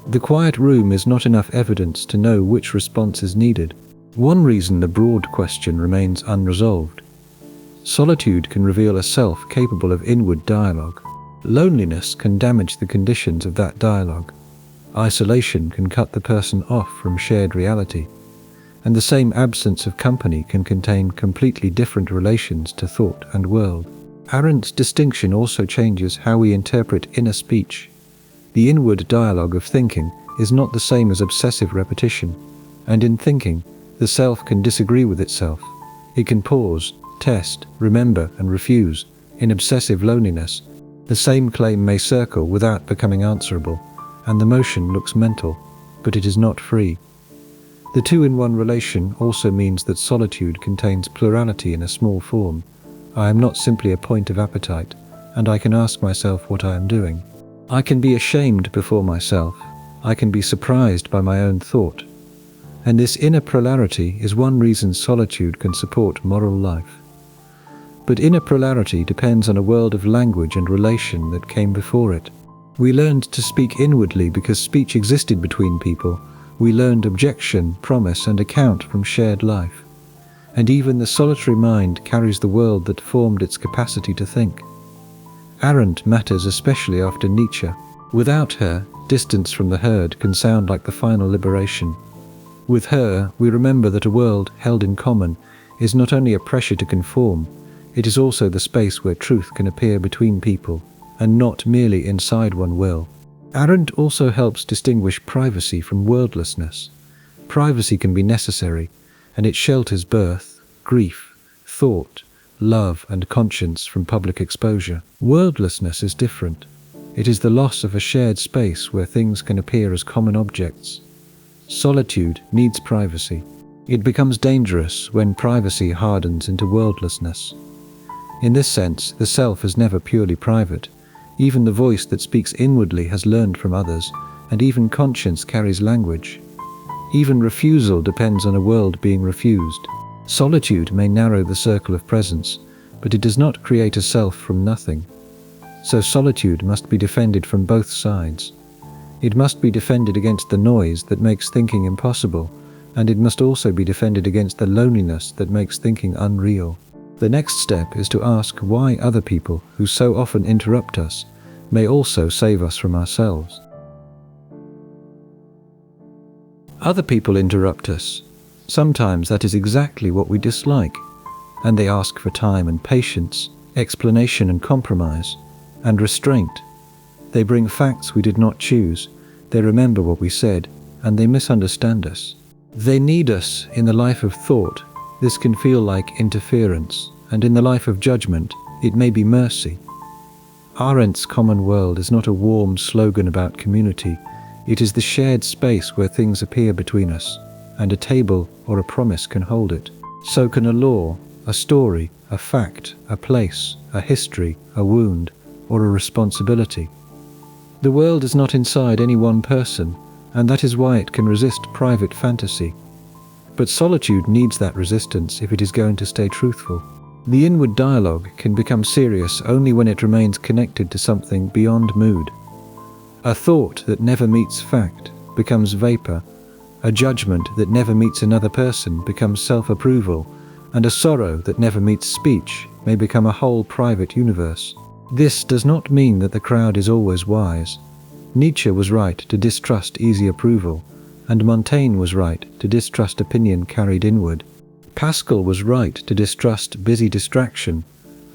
The quiet room is not enough evidence to know which response is needed. One reason the broad question remains unresolved. Solitude can reveal a self capable of inward dialogue. Loneliness can damage the conditions of that dialogue. Isolation can cut the person off from shared reality. And the same absence of company can contain completely different relations to thought and world. Arendt's distinction also changes how we interpret inner speech. The inward dialogue of thinking is not the same as obsessive repetition, and in thinking, the self can disagree with itself. It can pause, test, remember, and refuse. In obsessive loneliness, the same claim may circle without becoming answerable, and the motion looks mental, but it is not free. The two-in-one relation also means that solitude contains plurality in a small form. I am not simply a point of appetite, and I can ask myself what I am doing. I can be ashamed before myself. I can be surprised by my own thought. And this inner plurality is one reason solitude can support moral life. But inner plurality depends on a world of language and relation that came before it. We learned to speak inwardly because speech existed between people. We learned objection, promise, and account from shared life. And even the solitary mind carries the world that formed its capacity to think. Arendt matters especially after Nietzsche. Without her, distance from the herd can sound like the final liberation. With her, we remember that a world held in common is not only a pressure to conform, it is also the space where truth can appear between people, and not merely inside one will. Arendt also helps distinguish privacy from worldlessness. Privacy can be necessary, and it shelters birth, grief, thought, love, and conscience from public exposure. Worldlessness is different. It is the loss of a shared space where things can appear as common objects. Solitude needs privacy. It becomes dangerous when privacy hardens into worldlessness. In this sense, the self is never purely private. Even the voice that speaks inwardly has learned from others, and even conscience carries language. Even refusal depends on a world being refused. Solitude may narrow the circle of presence, but it does not create a self from nothing. So solitude must be defended from both sides. It must be defended against the noise that makes thinking impossible, and it must also be defended against the loneliness that makes thinking unreal. The next step is to ask why other people, who so often interrupt us, may also save us from ourselves. Other people interrupt us. Sometimes that is exactly what we dislike, and they ask for time and patience, explanation and compromise, and restraint. They bring facts we did not choose, they remember what we said, and they misunderstand us. They need us in the life of thought. This can feel like interference, and in the life of judgment, it may be mercy. Arendt's common world is not a warm slogan about community. It is the shared space where things appear between us, and a table or a promise can hold it. So can a law, a story, a fact, a place, a history, a wound, or a responsibility. The world is not inside any one person, and that is why it can resist private fantasy. But solitude needs that resistance if it is going to stay truthful. The inward dialogue can become serious only when it remains connected to something beyond mood. A thought that never meets fact becomes vapor. A judgment that never meets another person becomes self-approval, and a sorrow that never meets speech may become a whole private universe. This does not mean that the crowd is always wise. Nietzsche was right to distrust easy approval, and Montaigne was right to distrust opinion carried inward. Pascal was right to distrust busy distraction.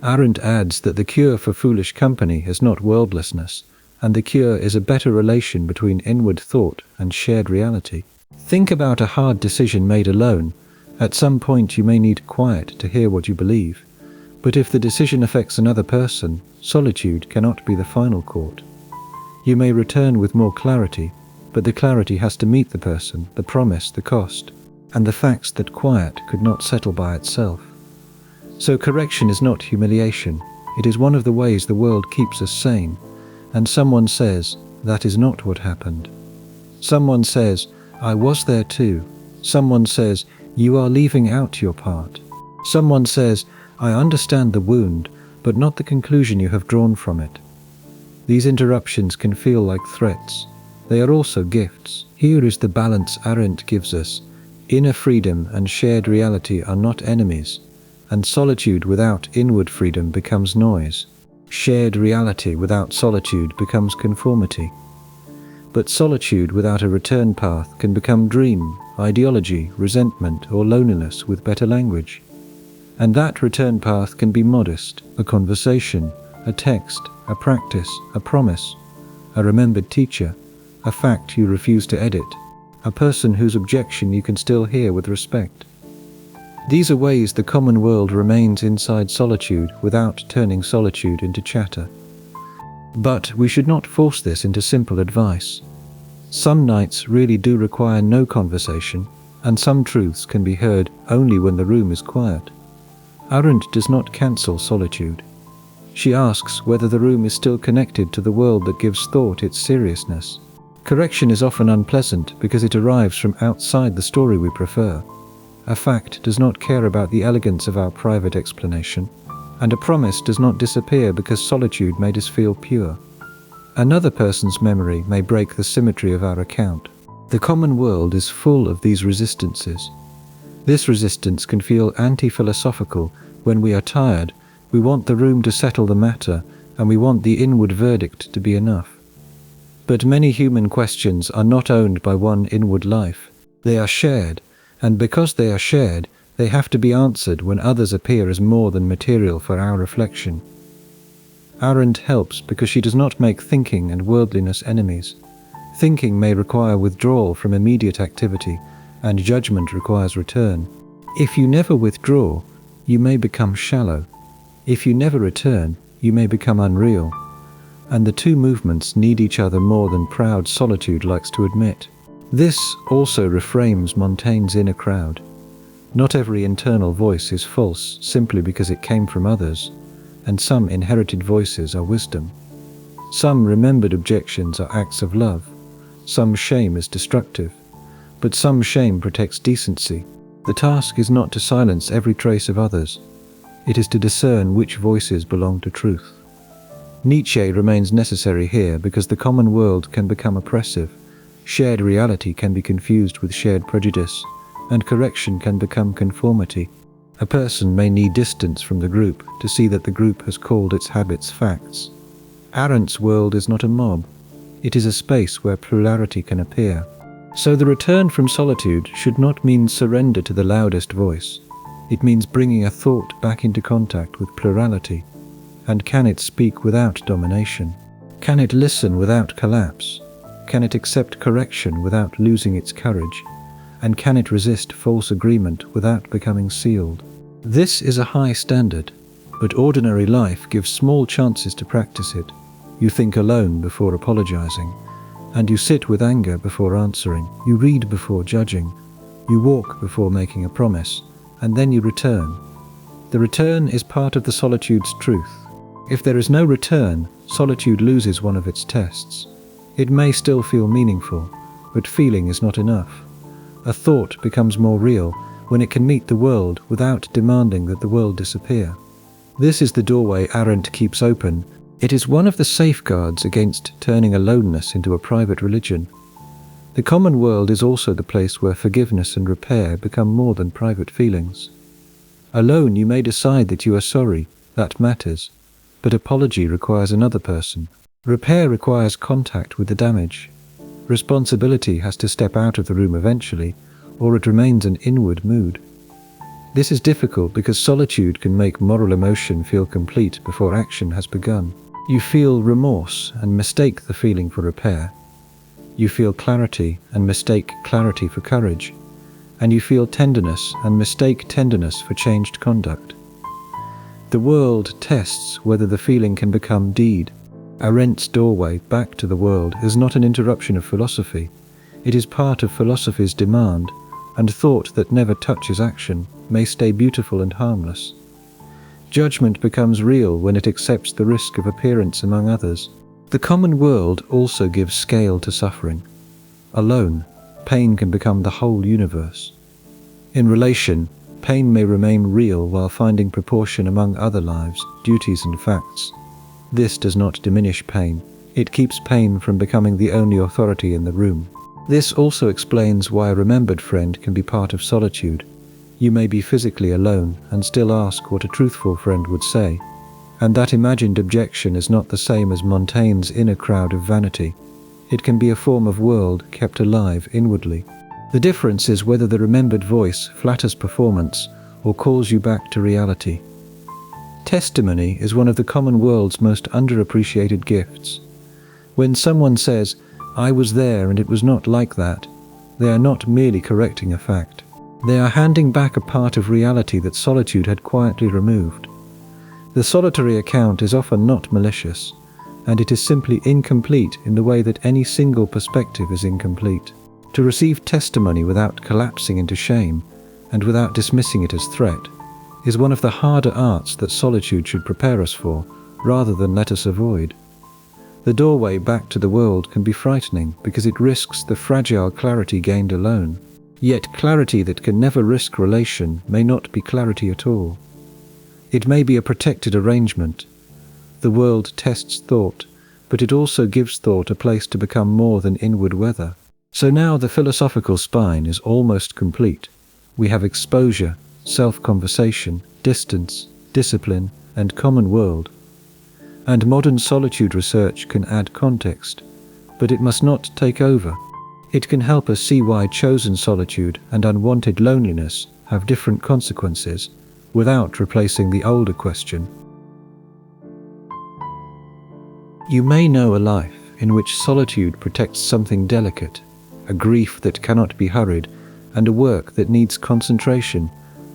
Arendt adds that the cure for foolish company is not worldlessness, and the cure is a better relation between inward thought and shared reality. Think about a hard decision made alone. At some point you may need quiet to hear what you believe, but if the decision affects another person, solitude cannot be the final court. You may return with more clarity, but the clarity has to meet the person, the promise, the cost, and the facts that quiet could not settle by itself. So correction is not humiliation. It is one of the ways the world keeps us sane, and someone says, that is not what happened. Someone says, I was there too. Someone says, you are leaving out your part. Someone says, I understand the wound, but not the conclusion you have drawn from it. These interruptions can feel like threats. They are also gifts. Here is the balance Arendt gives us. Inner freedom and shared reality are not enemies, and solitude without inward freedom becomes noise. Shared reality without solitude becomes conformity. But solitude without a return path can become dream, ideology, resentment, or loneliness with better language. And that return path can be modest, a conversation, a text, a practice, a promise, a remembered teacher, a fact you refuse to edit, a person whose objection you can still hear with respect. These are ways the common world remains inside solitude without turning solitude into chatter. But we should not force this into simple advice. Some nights really do require no conversation, and some truths can be heard only when the room is quiet. Arendt does not cancel solitude. She asks whether the room is still connected to the world that gives thought its seriousness. Correction is often unpleasant because it arrives from outside the story we prefer. A fact does not care about the elegance of our private explanation, and a promise does not disappear because solitude made us feel pure. Another person's memory may break the symmetry of our account. The common world is full of these resistances. This resistance can feel anti-philosophical. When we are tired, we want the room to settle the matter, and we want the inward verdict to be enough. But many human questions are not owned by one inward life. They are shared, and because they are shared, they have to be answered when others appear as more than material for our reflection. Arendt helps because she does not make thinking and worldliness enemies. Thinking may require withdrawal from immediate activity, and judgment requires return. If you never withdraw, you may become shallow. If you never return, you may become unreal. And the two movements need each other more than proud solitude likes to admit. This also reframes Montaigne's inner crowd. Not every internal voice is false simply because it came from others, and some inherited voices are wisdom. Some remembered objections are acts of love. Some shame is destructive, but some shame protects decency. The task is not to silence every trace of others. It is to discern which voices belong to truth. Nietzsche remains necessary here because the common world can become oppressive, shared reality can be confused with shared prejudice, and correction can become conformity. A person may need distance from the group to see that the group has called its habits facts. Arendt's world is not a mob. It is a space where plurality can appear. So the return from solitude should not mean surrender to the loudest voice. It means bringing a thought back into contact with plurality. And can it speak without domination? Can it listen without collapse? Can it accept correction without losing its courage? And can it resist false agreement without becoming sealed? This is a high standard, but ordinary life gives small chances to practice it. You think alone before apologizing, and you sit with anger before answering. You read before judging. You walk before making a promise, and then you return. The return is part of the solitude's truth. If there is no return, solitude loses one of its tests. It may still feel meaningful, but feeling is not enough. A thought becomes more real when it can meet the world without demanding that the world disappear. This is the doorway Arendt keeps open. It is one of the safeguards against turning aloneness into a private religion. The common world is also the place where forgiveness and repair become more than private feelings. Alone you may decide that you are sorry, that matters, but apology requires another person. Repair requires contact with the damage. Responsibility has to step out of the room eventually, or it remains an inward mood. This is difficult because solitude can make moral emotion feel complete before action has begun. You feel remorse and mistake the feeling for repair. You feel clarity and mistake clarity for courage. And you feel tenderness and mistake tenderness for changed conduct. The world tests whether the feeling can become deed. Arendt's doorway back to the world is not an interruption of philosophy. It is part of philosophy's demand, and thought that never touches action may stay beautiful and harmless. Judgment becomes real when it accepts the risk of appearance among others. The common world also gives scale to suffering. Alone, pain can become the whole universe. In relation, pain may remain real while finding proportion among other lives, duties and facts. This does not diminish pain. It keeps pain from becoming the only authority in the room. This also explains why a remembered friend can be part of solitude. You may be physically alone and still ask what a truthful friend would say. And that imagined objection is not the same as Montaigne's inner crowd of vanity. It can be a form of world kept alive inwardly. The difference is whether the remembered voice flatters performance or calls you back to reality. Testimony is one of the common world's most underappreciated gifts. When someone says, "I was there and it was not like that," they are not merely correcting a fact. They are handing back a part of reality that solitude had quietly removed. The solitary account is often not malicious, and it is simply incomplete in the way that any single perspective is incomplete. To receive testimony without collapsing into shame, and without dismissing it as threat, is one of the harder arts that solitude should prepare us for, rather than let us avoid. The doorway back to the world can be frightening because it risks the fragile clarity gained alone. Yet clarity that can never risk relation may not be clarity at all. It may be a protected arrangement. The world tests thought, but it also gives thought a place to become more than inward weather. So now the philosophical spine is almost complete. We have exposure, self-conversation, distance, discipline, and common world. And modern solitude research can add context, but it must not take over. It can help us see why chosen solitude and unwanted loneliness have different consequences, without replacing the older question. You may know a life in which solitude protects something delicate, a grief that cannot be hurried, and a work that needs concentration,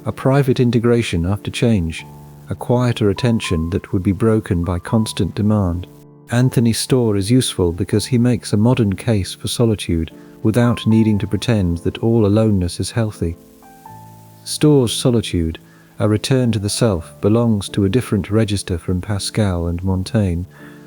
a private integration after change, a quieter attention that would be broken by constant demand. Anthony Storr is useful because he makes a modern case for solitude without needing to pretend that all aloneness is healthy. Storr's solitude, a return to the self, belongs to a different register from Pascal and Montaigne,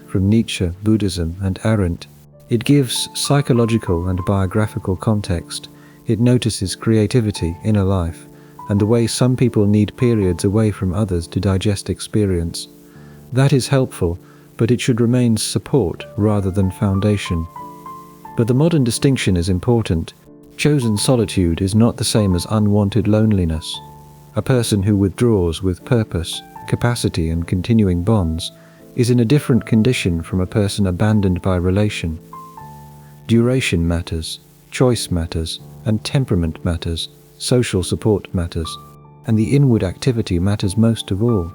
from Nietzsche, Buddhism, and Arendt. It gives psychological and biographical context. It notices creativity, inner life, and the way some people need periods away from others to digest experience. That is helpful, but it should remain support rather than foundation. But the modern distinction is important. Chosen solitude is not the same as unwanted loneliness. A person who withdraws with purpose, capacity, and continuing bonds is in a different condition from a person abandoned by relation. Duration matters, choice matters, and temperament matters, social support matters, and the inward activity matters most of all.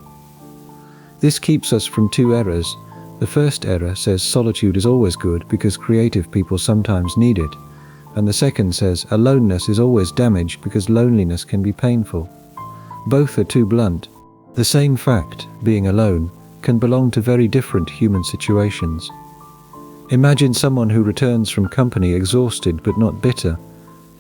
This keeps us from two errors. The first error says solitude is always good because creative people sometimes need it, and the second says aloneness is always damage because loneliness can be painful. Both are too blunt. The same fact, being alone, can belong to very different human situations. Imagine someone who returns from company exhausted but not bitter.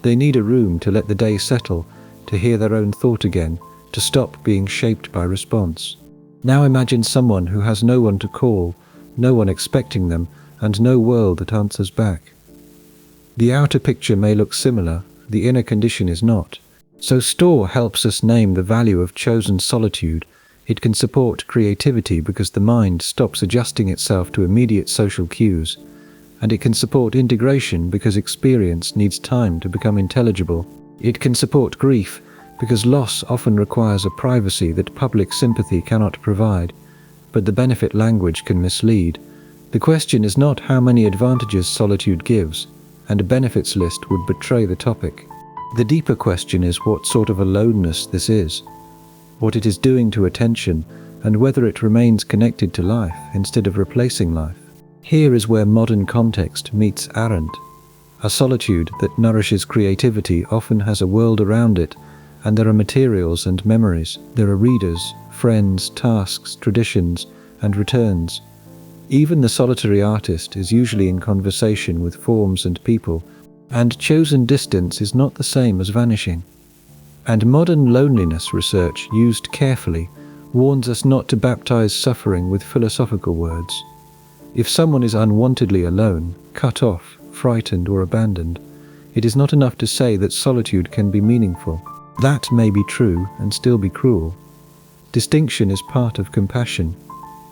They need a room to let the day settle, to hear their own thought again, to stop being shaped by response. Now imagine someone who has no one to call, no one expecting them, and no world that answers back. The outer picture may look similar, the inner condition is not. So Storr helps us name the value of chosen solitude. It can support creativity because the mind stops adjusting itself to immediate social cues, and it can support integration because experience needs time to become intelligible. It can support grief because loss often requires a privacy that public sympathy cannot provide, but the benefit language can mislead. The question is not how many advantages solitude gives, and a benefits list would betray the topic. The deeper question is what sort of aloneness this is, what it is doing to attention, and whether it remains connected to life instead of replacing life. Here is where modern context meets Arendt. A solitude that nourishes creativity often has a world around it, and there are materials and memories, there are readers, friends, tasks, traditions, and returns. Even the solitary artist is usually in conversation with forms and people, and chosen distance is not the same as vanishing. And modern loneliness research, used carefully, warns us not to baptize suffering with philosophical words. If someone is unwantedly alone, cut off, frightened or abandoned, it is not enough to say that solitude can be meaningful. That may be true and still be cruel. Distinction is part of compassion.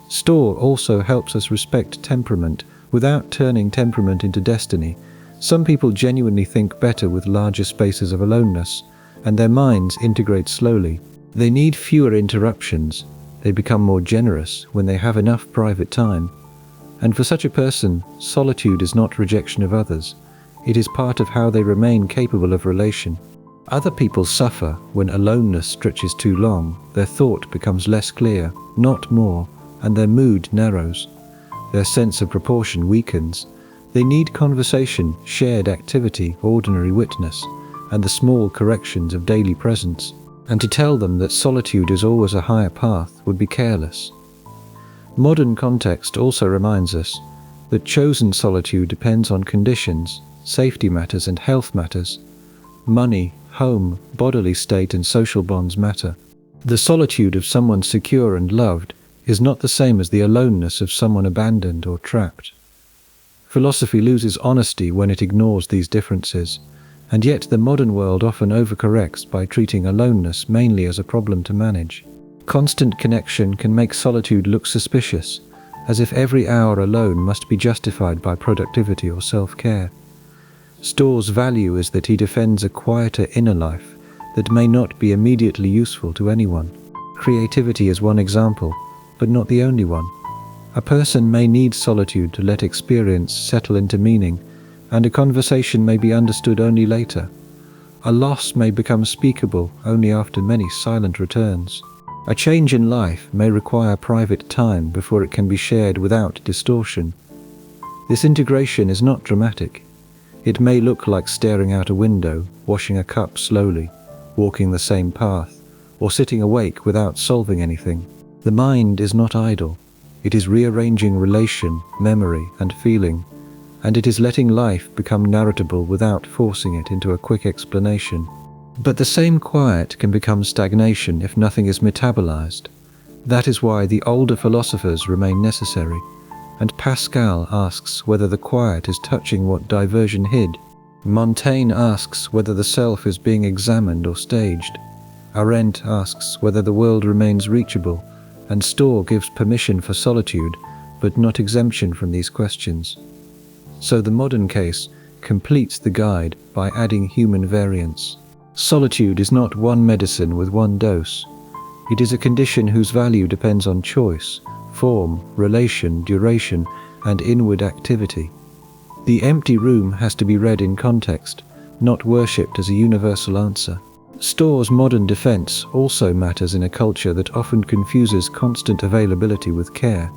Storr also helps us respect temperament without turning temperament into destiny. Some people genuinely think better with larger spaces of aloneness, and their minds integrate slowly. They need fewer interruptions. They become more generous when they have enough private time. And for such a person, solitude is not rejection of others. It is part of how they remain capable of relation. Other people suffer when aloneness stretches too long. Their thought becomes less clear, not more, and their mood narrows. Their sense of proportion weakens. They need conversation, shared activity, ordinary witness, and the small corrections of daily presence. And to tell them that solitude is always a higher path would be careless. Modern context also reminds us that chosen solitude depends on conditions, safety matters and health matters. Money, home, bodily state and social bonds matter. The solitude of someone secure and loved is not the same as the aloneness of someone abandoned or trapped. Philosophy loses honesty when it ignores these differences, and yet the modern world often overcorrects by treating aloneness mainly as a problem to manage. Constant connection can make solitude look suspicious, as if every hour alone must be justified by productivity or self-care. Storr's value is that he defends a quieter inner life that may not be immediately useful to anyone. Creativity is one example, but not the only one. A person may need solitude to let experience settle into meaning, and a conversation may be understood only later. A loss may become speakable only after many silent returns. A change in life may require private time before it can be shared without distortion. This integration is not dramatic. It may look like staring out a window, washing a cup slowly, walking the same path, or sitting awake without solving anything. The mind is not idle. It is rearranging relation, memory, and feeling, and it is letting life become narratable without forcing it into a quick explanation. But the same quiet can become stagnation if nothing is metabolized. That is why the older philosophers remain necessary, and Pascal asks whether the quiet is touching what diversion hid. Montaigne asks whether the self is being examined or staged. Arendt asks whether the world remains reachable, and Storr gives permission for solitude, but not exemption from these questions. So the modern case completes the guide by adding human variance. Solitude is not one medicine with one dose. It is a condition whose value depends on choice, form, relation, duration, and inward activity. The empty room has to be read in context, not worshipped as a universal answer. Storr's modern defense also matters in a culture that often confuses constant availability with care.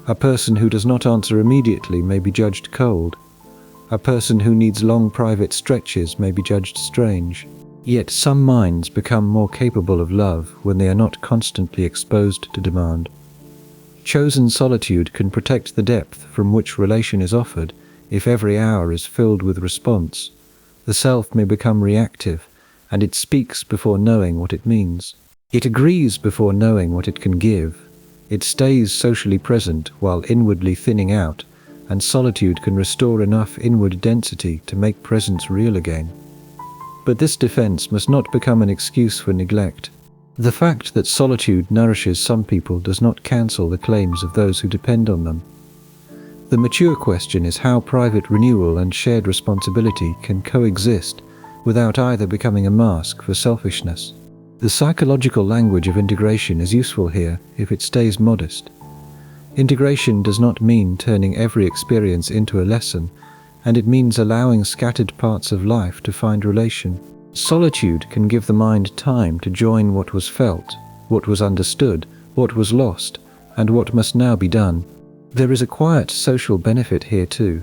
A person who does not answer immediately may be judged cold. A person who needs long private stretches may be judged strange. Yet some minds become more capable of love when they are not constantly exposed to demand. Chosen solitude can protect the depth from which relation is offered. If every hour is filled with response, the self may become reactive, and it speaks before knowing what it means. It agrees before knowing what it can give. It stays socially present while inwardly thinning out, and solitude can restore enough inward density to make presence real again. But this defense must not become an excuse for neglect. The fact that solitude nourishes some people does not cancel the claims of those who depend on them. The mature question is how private renewal and shared responsibility can coexist without either becoming a mask for selfishness. The psychological language of integration is useful here if it stays modest. Integration does not mean turning every experience into a lesson, and it means allowing scattered parts of life to find relation. Solitude can give the mind time to join what was felt, what was understood, what was lost, and what must now be done. There is a quiet social benefit here too.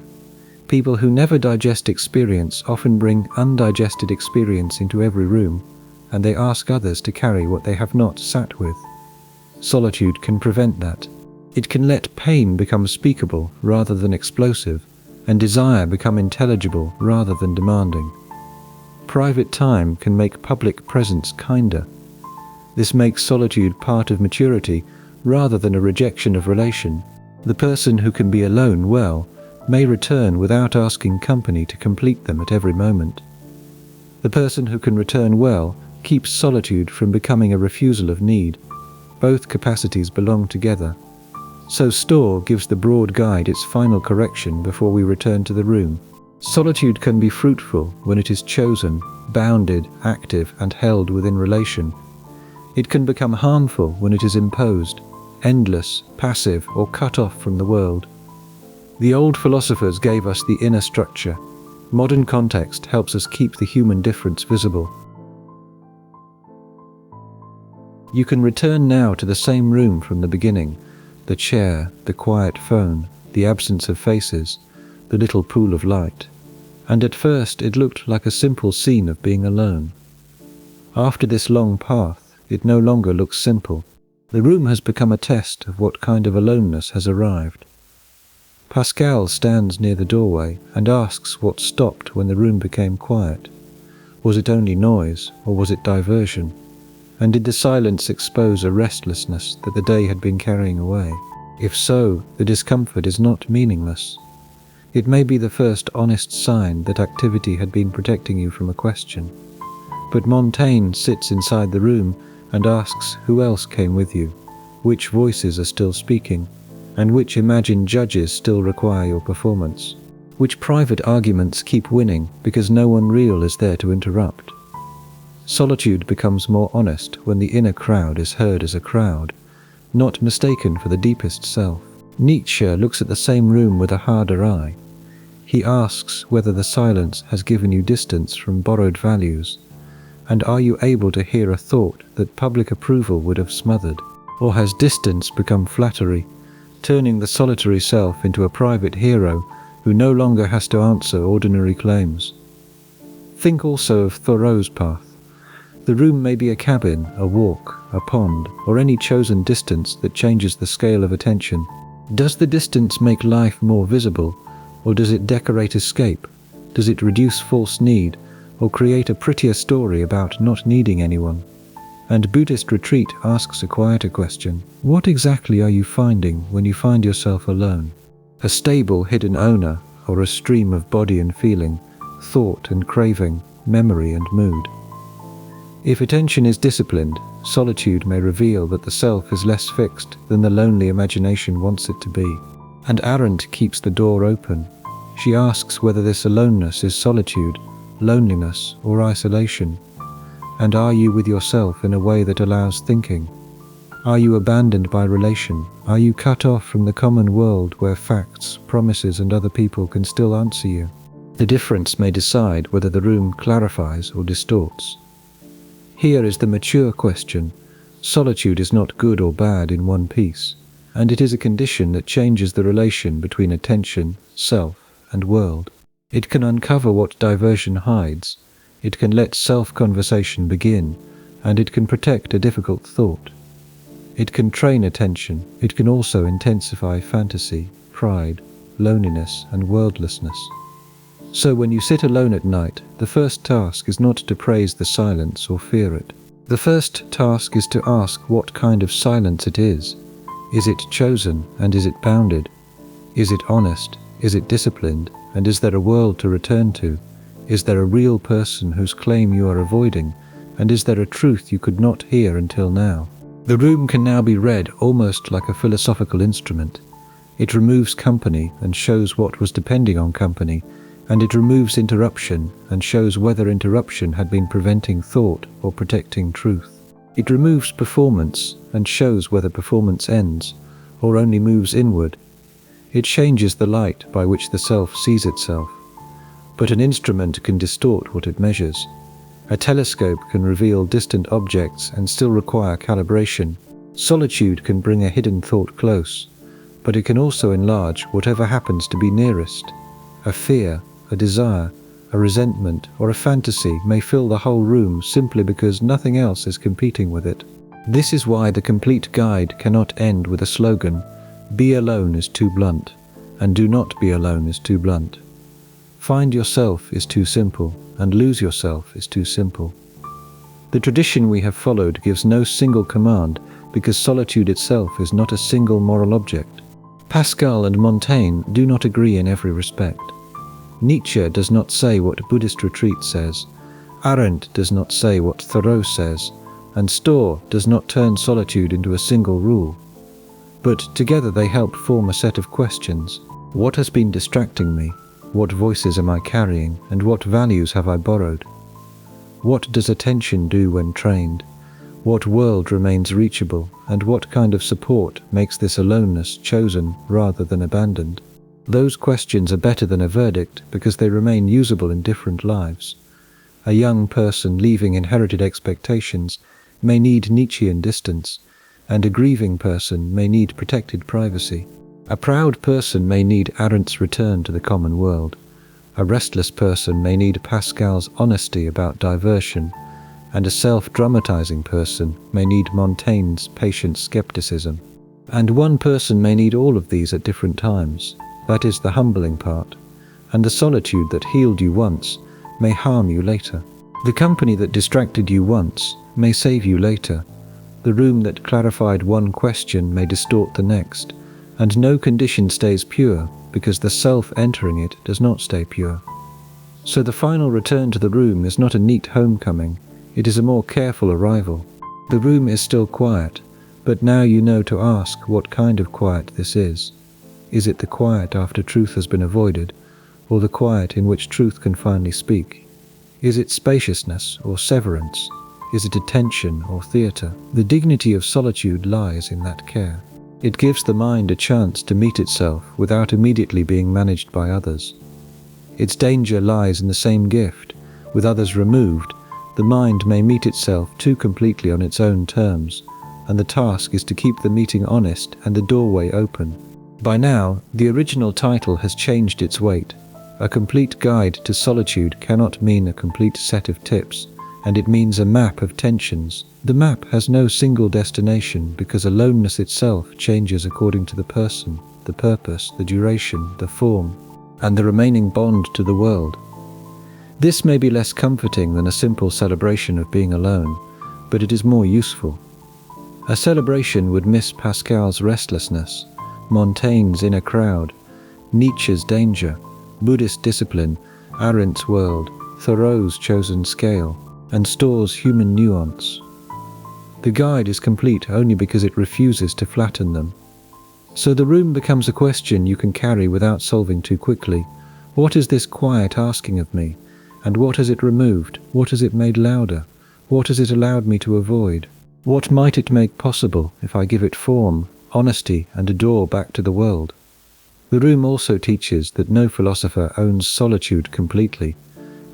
People who never digest experience often bring undigested experience into every room, and they ask others to carry what they have not sat with. Solitude can prevent that. It can let pain become speakable rather than explosive, and desire become intelligible rather than demanding. Private time can make public presence kinder. This makes solitude part of maturity rather than a rejection of relation. The person who can be alone well may return without asking company to complete them at every moment. The person who can return well keeps solitude from becoming a refusal of need. Both capacities belong together. So Storr gives the broad guide its final correction before we return to the room. Solitude can be fruitful when it is chosen, bounded, active, and held within relation. It can become harmful when it is imposed, endless, passive, or cut off from the world. The old philosophers gave us the inner structure. Modern context helps us keep the human difference visible. You can return now to the same room from the beginning. The chair, the quiet phone, the absence of faces, the little pool of light. And at first it looked like a simple scene of being alone. After this long path, it no longer looks simple. The room has become a test of what kind of aloneness has arrived. Pascal stands near the doorway and asks what stopped when the room became quiet. Was it only noise, or was it diversion? And did the silence expose a restlessness that the day had been carrying away? If so, the discomfort is not meaningless. It may be the first honest sign that activity had been protecting you from a question. But Montaigne sits inside the room and asks who else came with you, which voices are still speaking, and which imagined judges still require your performance, which private arguments keep winning because no one real is there to interrupt. Solitude becomes more honest when the inner crowd is heard as a crowd, not mistaken for the deepest self. Nietzsche looks at the same room with a harder eye. He asks whether the silence has given you distance from borrowed values, and are you able to hear a thought that public approval would have smothered? Or has distance become flattery, turning the solitary self into a private hero who no longer has to answer ordinary claims? Think also of Thoreau's path. The room may be a cabin, a walk, a pond, or any chosen distance that changes the scale of attention. Does the distance make life more visible, or does it decorate escape? Does it reduce false need, or create a prettier story about not needing anyone? And Buddhist retreat asks a quieter question. What exactly are you finding when you find yourself alone? A stable hidden owner, or a stream of body and feeling, thought and craving, memory and mood? If attention is disciplined, solitude may reveal that the self is less fixed than the lonely imagination wants it to be. And Arendt keeps the door open. She asks whether this aloneness is solitude, loneliness, or isolation. And are you with yourself in a way that allows thinking? Are you abandoned by relation? Are you cut off from the common world where facts, promises, and other people can still answer you? The difference may decide whether the room clarifies or distorts. Here is the mature question. Solitude is not good or bad in one piece, and it is a condition that changes the relation between attention, self, and world. It can uncover what diversion hides, it can let self-conversation begin, and it can protect a difficult thought. It can train attention, it can also intensify fantasy, pride, loneliness, and worldlessness. So when you sit alone at night, the first task is not to praise the silence or fear it. The first task is to ask what kind of silence it is. Is it chosen, and is it bounded? Is it honest? Is it disciplined? And is there a world to return to? Is there a real person whose claim you are avoiding? And is there a truth you could not hear until now? The room can now be read almost like a philosophical instrument. It removes company and shows what was depending on company, and it removes interruption and shows whether interruption had been preventing thought or protecting truth. It removes performance and shows whether performance ends or only moves inward. It changes the light by which the self sees itself. But an instrument can distort what it measures. A telescope can reveal distant objects and still require calibration. Solitude can bring a hidden thought close, but it can also enlarge whatever happens to be nearest. A fear, a desire, a resentment, or a fantasy may fill the whole room simply because nothing else is competing with it. This is why the complete guide cannot end with a slogan, "Be alone" is too blunt, and "Do not be alone" is too blunt. Find yourself is too simple, and lose yourself is too simple. The tradition we have followed gives no single command because solitude itself is not a single moral object. Pascal and Montaigne do not agree in every respect. Nietzsche does not say what Buddhist retreat says, Arendt does not say what Thoreau says, and Storr does not turn solitude into a single rule. But together they help form a set of questions. What has been distracting me? What voices am I carrying, and what values have I borrowed? What does attention do when trained? What world remains reachable, and what kind of support makes this aloneness chosen rather than abandoned? Those questions are better than a verdict because they remain usable in different lives. A young person leaving inherited expectations may need Nietzschean distance, and a grieving person may need protected privacy. A proud person may need Arendt's return to the common world. A restless person may need Pascal's honesty about diversion, and a self-dramatizing person may need Montaigne's patient skepticism. And one person may need all of these at different times. That is the humbling part. And the solitude that healed you once may harm you later. The company that distracted you once may save you later. The room that clarified one question may distort the next. And no condition stays pure, because the self entering it does not stay pure. So the final return to the room is not a neat homecoming, it is a more careful arrival. The room is still quiet, but now you know to ask what kind of quiet this is. Is it the quiet after truth has been avoided, or the quiet in which truth can finally speak? Is it spaciousness or severance? Is it attention or theatre? The dignity of solitude lies in that care. It gives the mind a chance to meet itself without immediately being managed by others. Its danger lies in the same gift. With others removed, the mind may meet itself too completely on its own terms, and the task is to keep the meeting honest and the doorway open. By now, the original title has changed its weight. A complete guide to solitude cannot mean a complete set of tips, and it means a map of tensions. The map has no single destination because aloneness itself changes according to the person, the purpose, the duration, the form, and the remaining bond to the world. This may be less comforting than a simple celebration of being alone, but it is more useful. A celebration would miss Pascal's restlessness, Montaigne's inner crowd, Nietzsche's danger, Buddhist discipline, Arendt's world, Thoreau's chosen scale, and Storr's human nuance. The guide is complete only because it refuses to flatten them. So the room becomes a question you can carry without solving too quickly. What is this quiet asking of me? And what has it removed? What has it made louder? What has it allowed me to avoid? What might it make possible if I give it form, honesty, and a door back to the world? The room also teaches that no philosopher owns solitude completely.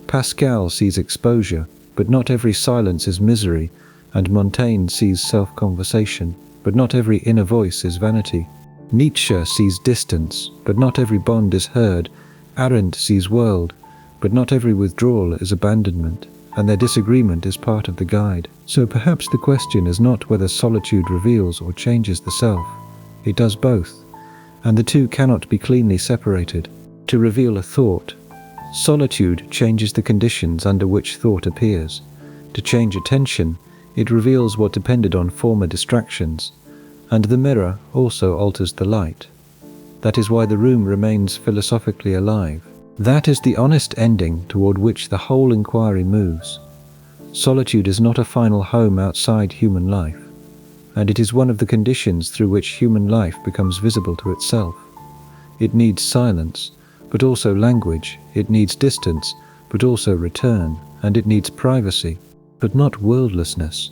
Pascal sees exposure, but not every silence is misery, and Montaigne sees self-conversation, but not every inner voice is vanity. Nietzsche sees distance, but not every bond is heard. Arendt sees world, but not every withdrawal is abandonment, and their disagreement is part of the guide. So perhaps the question is not whether solitude reveals or changes the self. It does both, and the two cannot be cleanly separated. To reveal a thought, solitude changes the conditions under which thought appears. To change attention, it reveals what depended on former distractions, and the mirror also alters the light. That is why the room remains philosophically alive. That is the honest ending toward which the whole inquiry moves. Solitude is not a final home outside human life, and it is one of the conditions through which human life becomes visible to itself. It needs silence, but also language. It needs distance, but also return, and it needs privacy, but not worldlessness.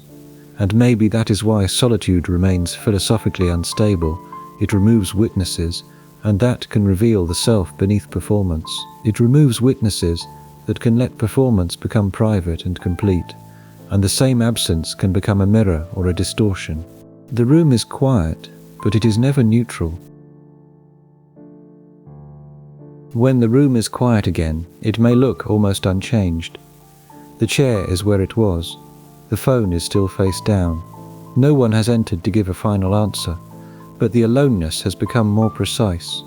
And maybe that is why solitude remains philosophically unstable. It removes witnesses, and that can reveal the self beneath performance. It removes witnesses that can let performance become private and complete, and the same absence can become a mirror or a distortion. The room is quiet, but it is never neutral. When the room is quiet again, it may look almost unchanged. The chair is where it was. The phone is still face down. No one has entered to give a final answer, but the aloneness has become more precise.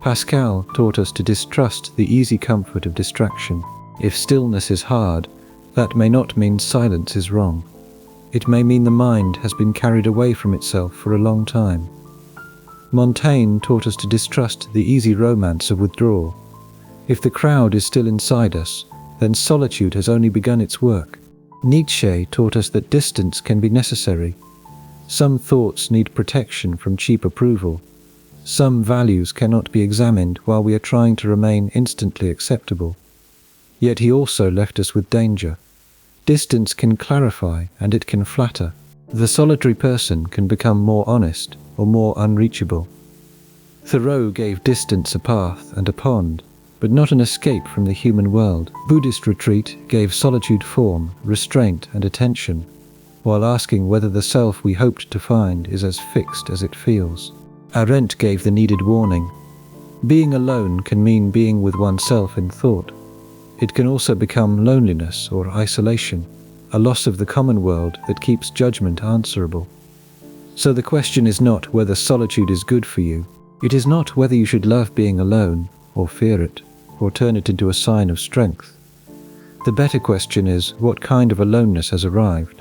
Pascal taught us to distrust the easy comfort of distraction. If stillness is hard, that may not mean silence is wrong. It may mean the mind has been carried away from itself for a long time. Montaigne taught us to distrust the easy romance of withdrawal. If the crowd is still inside us, then solitude has only begun its work. Nietzsche taught us that distance can be necessary. Some thoughts need protection from cheap approval. Some values cannot be examined while we are trying to remain instantly acceptable. Yet he also left us with danger. Distance can clarify and it can flatter. The solitary person can become more honest or more unreachable. Thoreau gave distance a path and a pond, but not an escape from the human world. Buddhist retreat gave solitude form, restraint and attention, while asking whether the self we hoped to find is as fixed as it feels. Arendt gave the needed warning. Being alone can mean being with oneself in thought. It can also become loneliness or isolation, a loss of the common world that keeps judgment answerable. So the question is not whether solitude is good for you. It is not whether you should love being alone, or fear it, or turn it into a sign of strength. The better question is what kind of aloneness has arrived,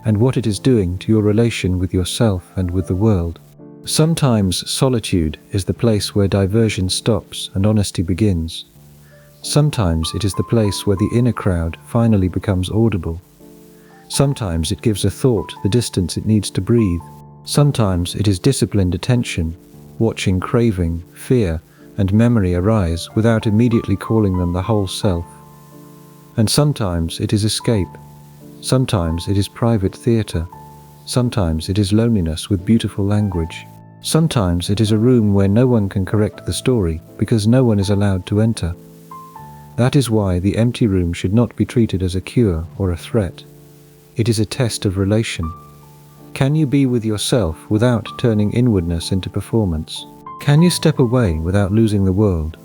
and what it is doing to your relation with yourself and with the world. Sometimes solitude is the place where diversion stops and honesty begins. Sometimes it is the place where the inner crowd finally becomes audible. Sometimes it gives a thought the distance it needs to breathe. Sometimes it is disciplined attention, watching craving, fear, and memory arise without immediately calling them the whole self. And sometimes it is escape. Sometimes it is private theatre. Sometimes it is loneliness with beautiful language. Sometimes it is a room where no one can correct the story because no one is allowed to enter. That is why the empty room should not be treated as a cure or a threat. It is a test of relation. Can you be with yourself without turning inwardness into performance? Can you step away without losing the world?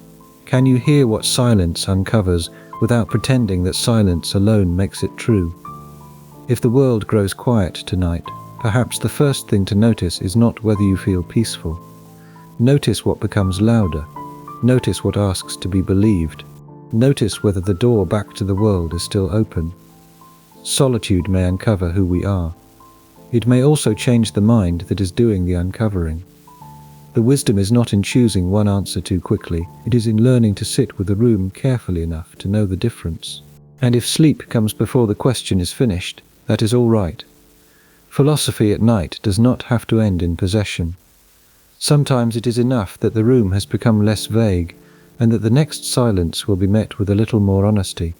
Can you hear what silence uncovers without pretending that silence alone makes it true? If the world grows quiet tonight, perhaps the first thing to notice is not whether you feel peaceful. Notice what becomes louder. Notice what asks to be believed. Notice whether the door back to the world is still open. Solitude may uncover who we are. It may also change the mind that is doing the uncovering. The wisdom is not in choosing one answer too quickly, it is in learning to sit with the room carefully enough to know the difference. And if sleep comes before the question is finished, that is all right. Philosophy at night does not have to end in possession. Sometimes it is enough that the room has become less vague, and that the next silence will be met with a little more honesty.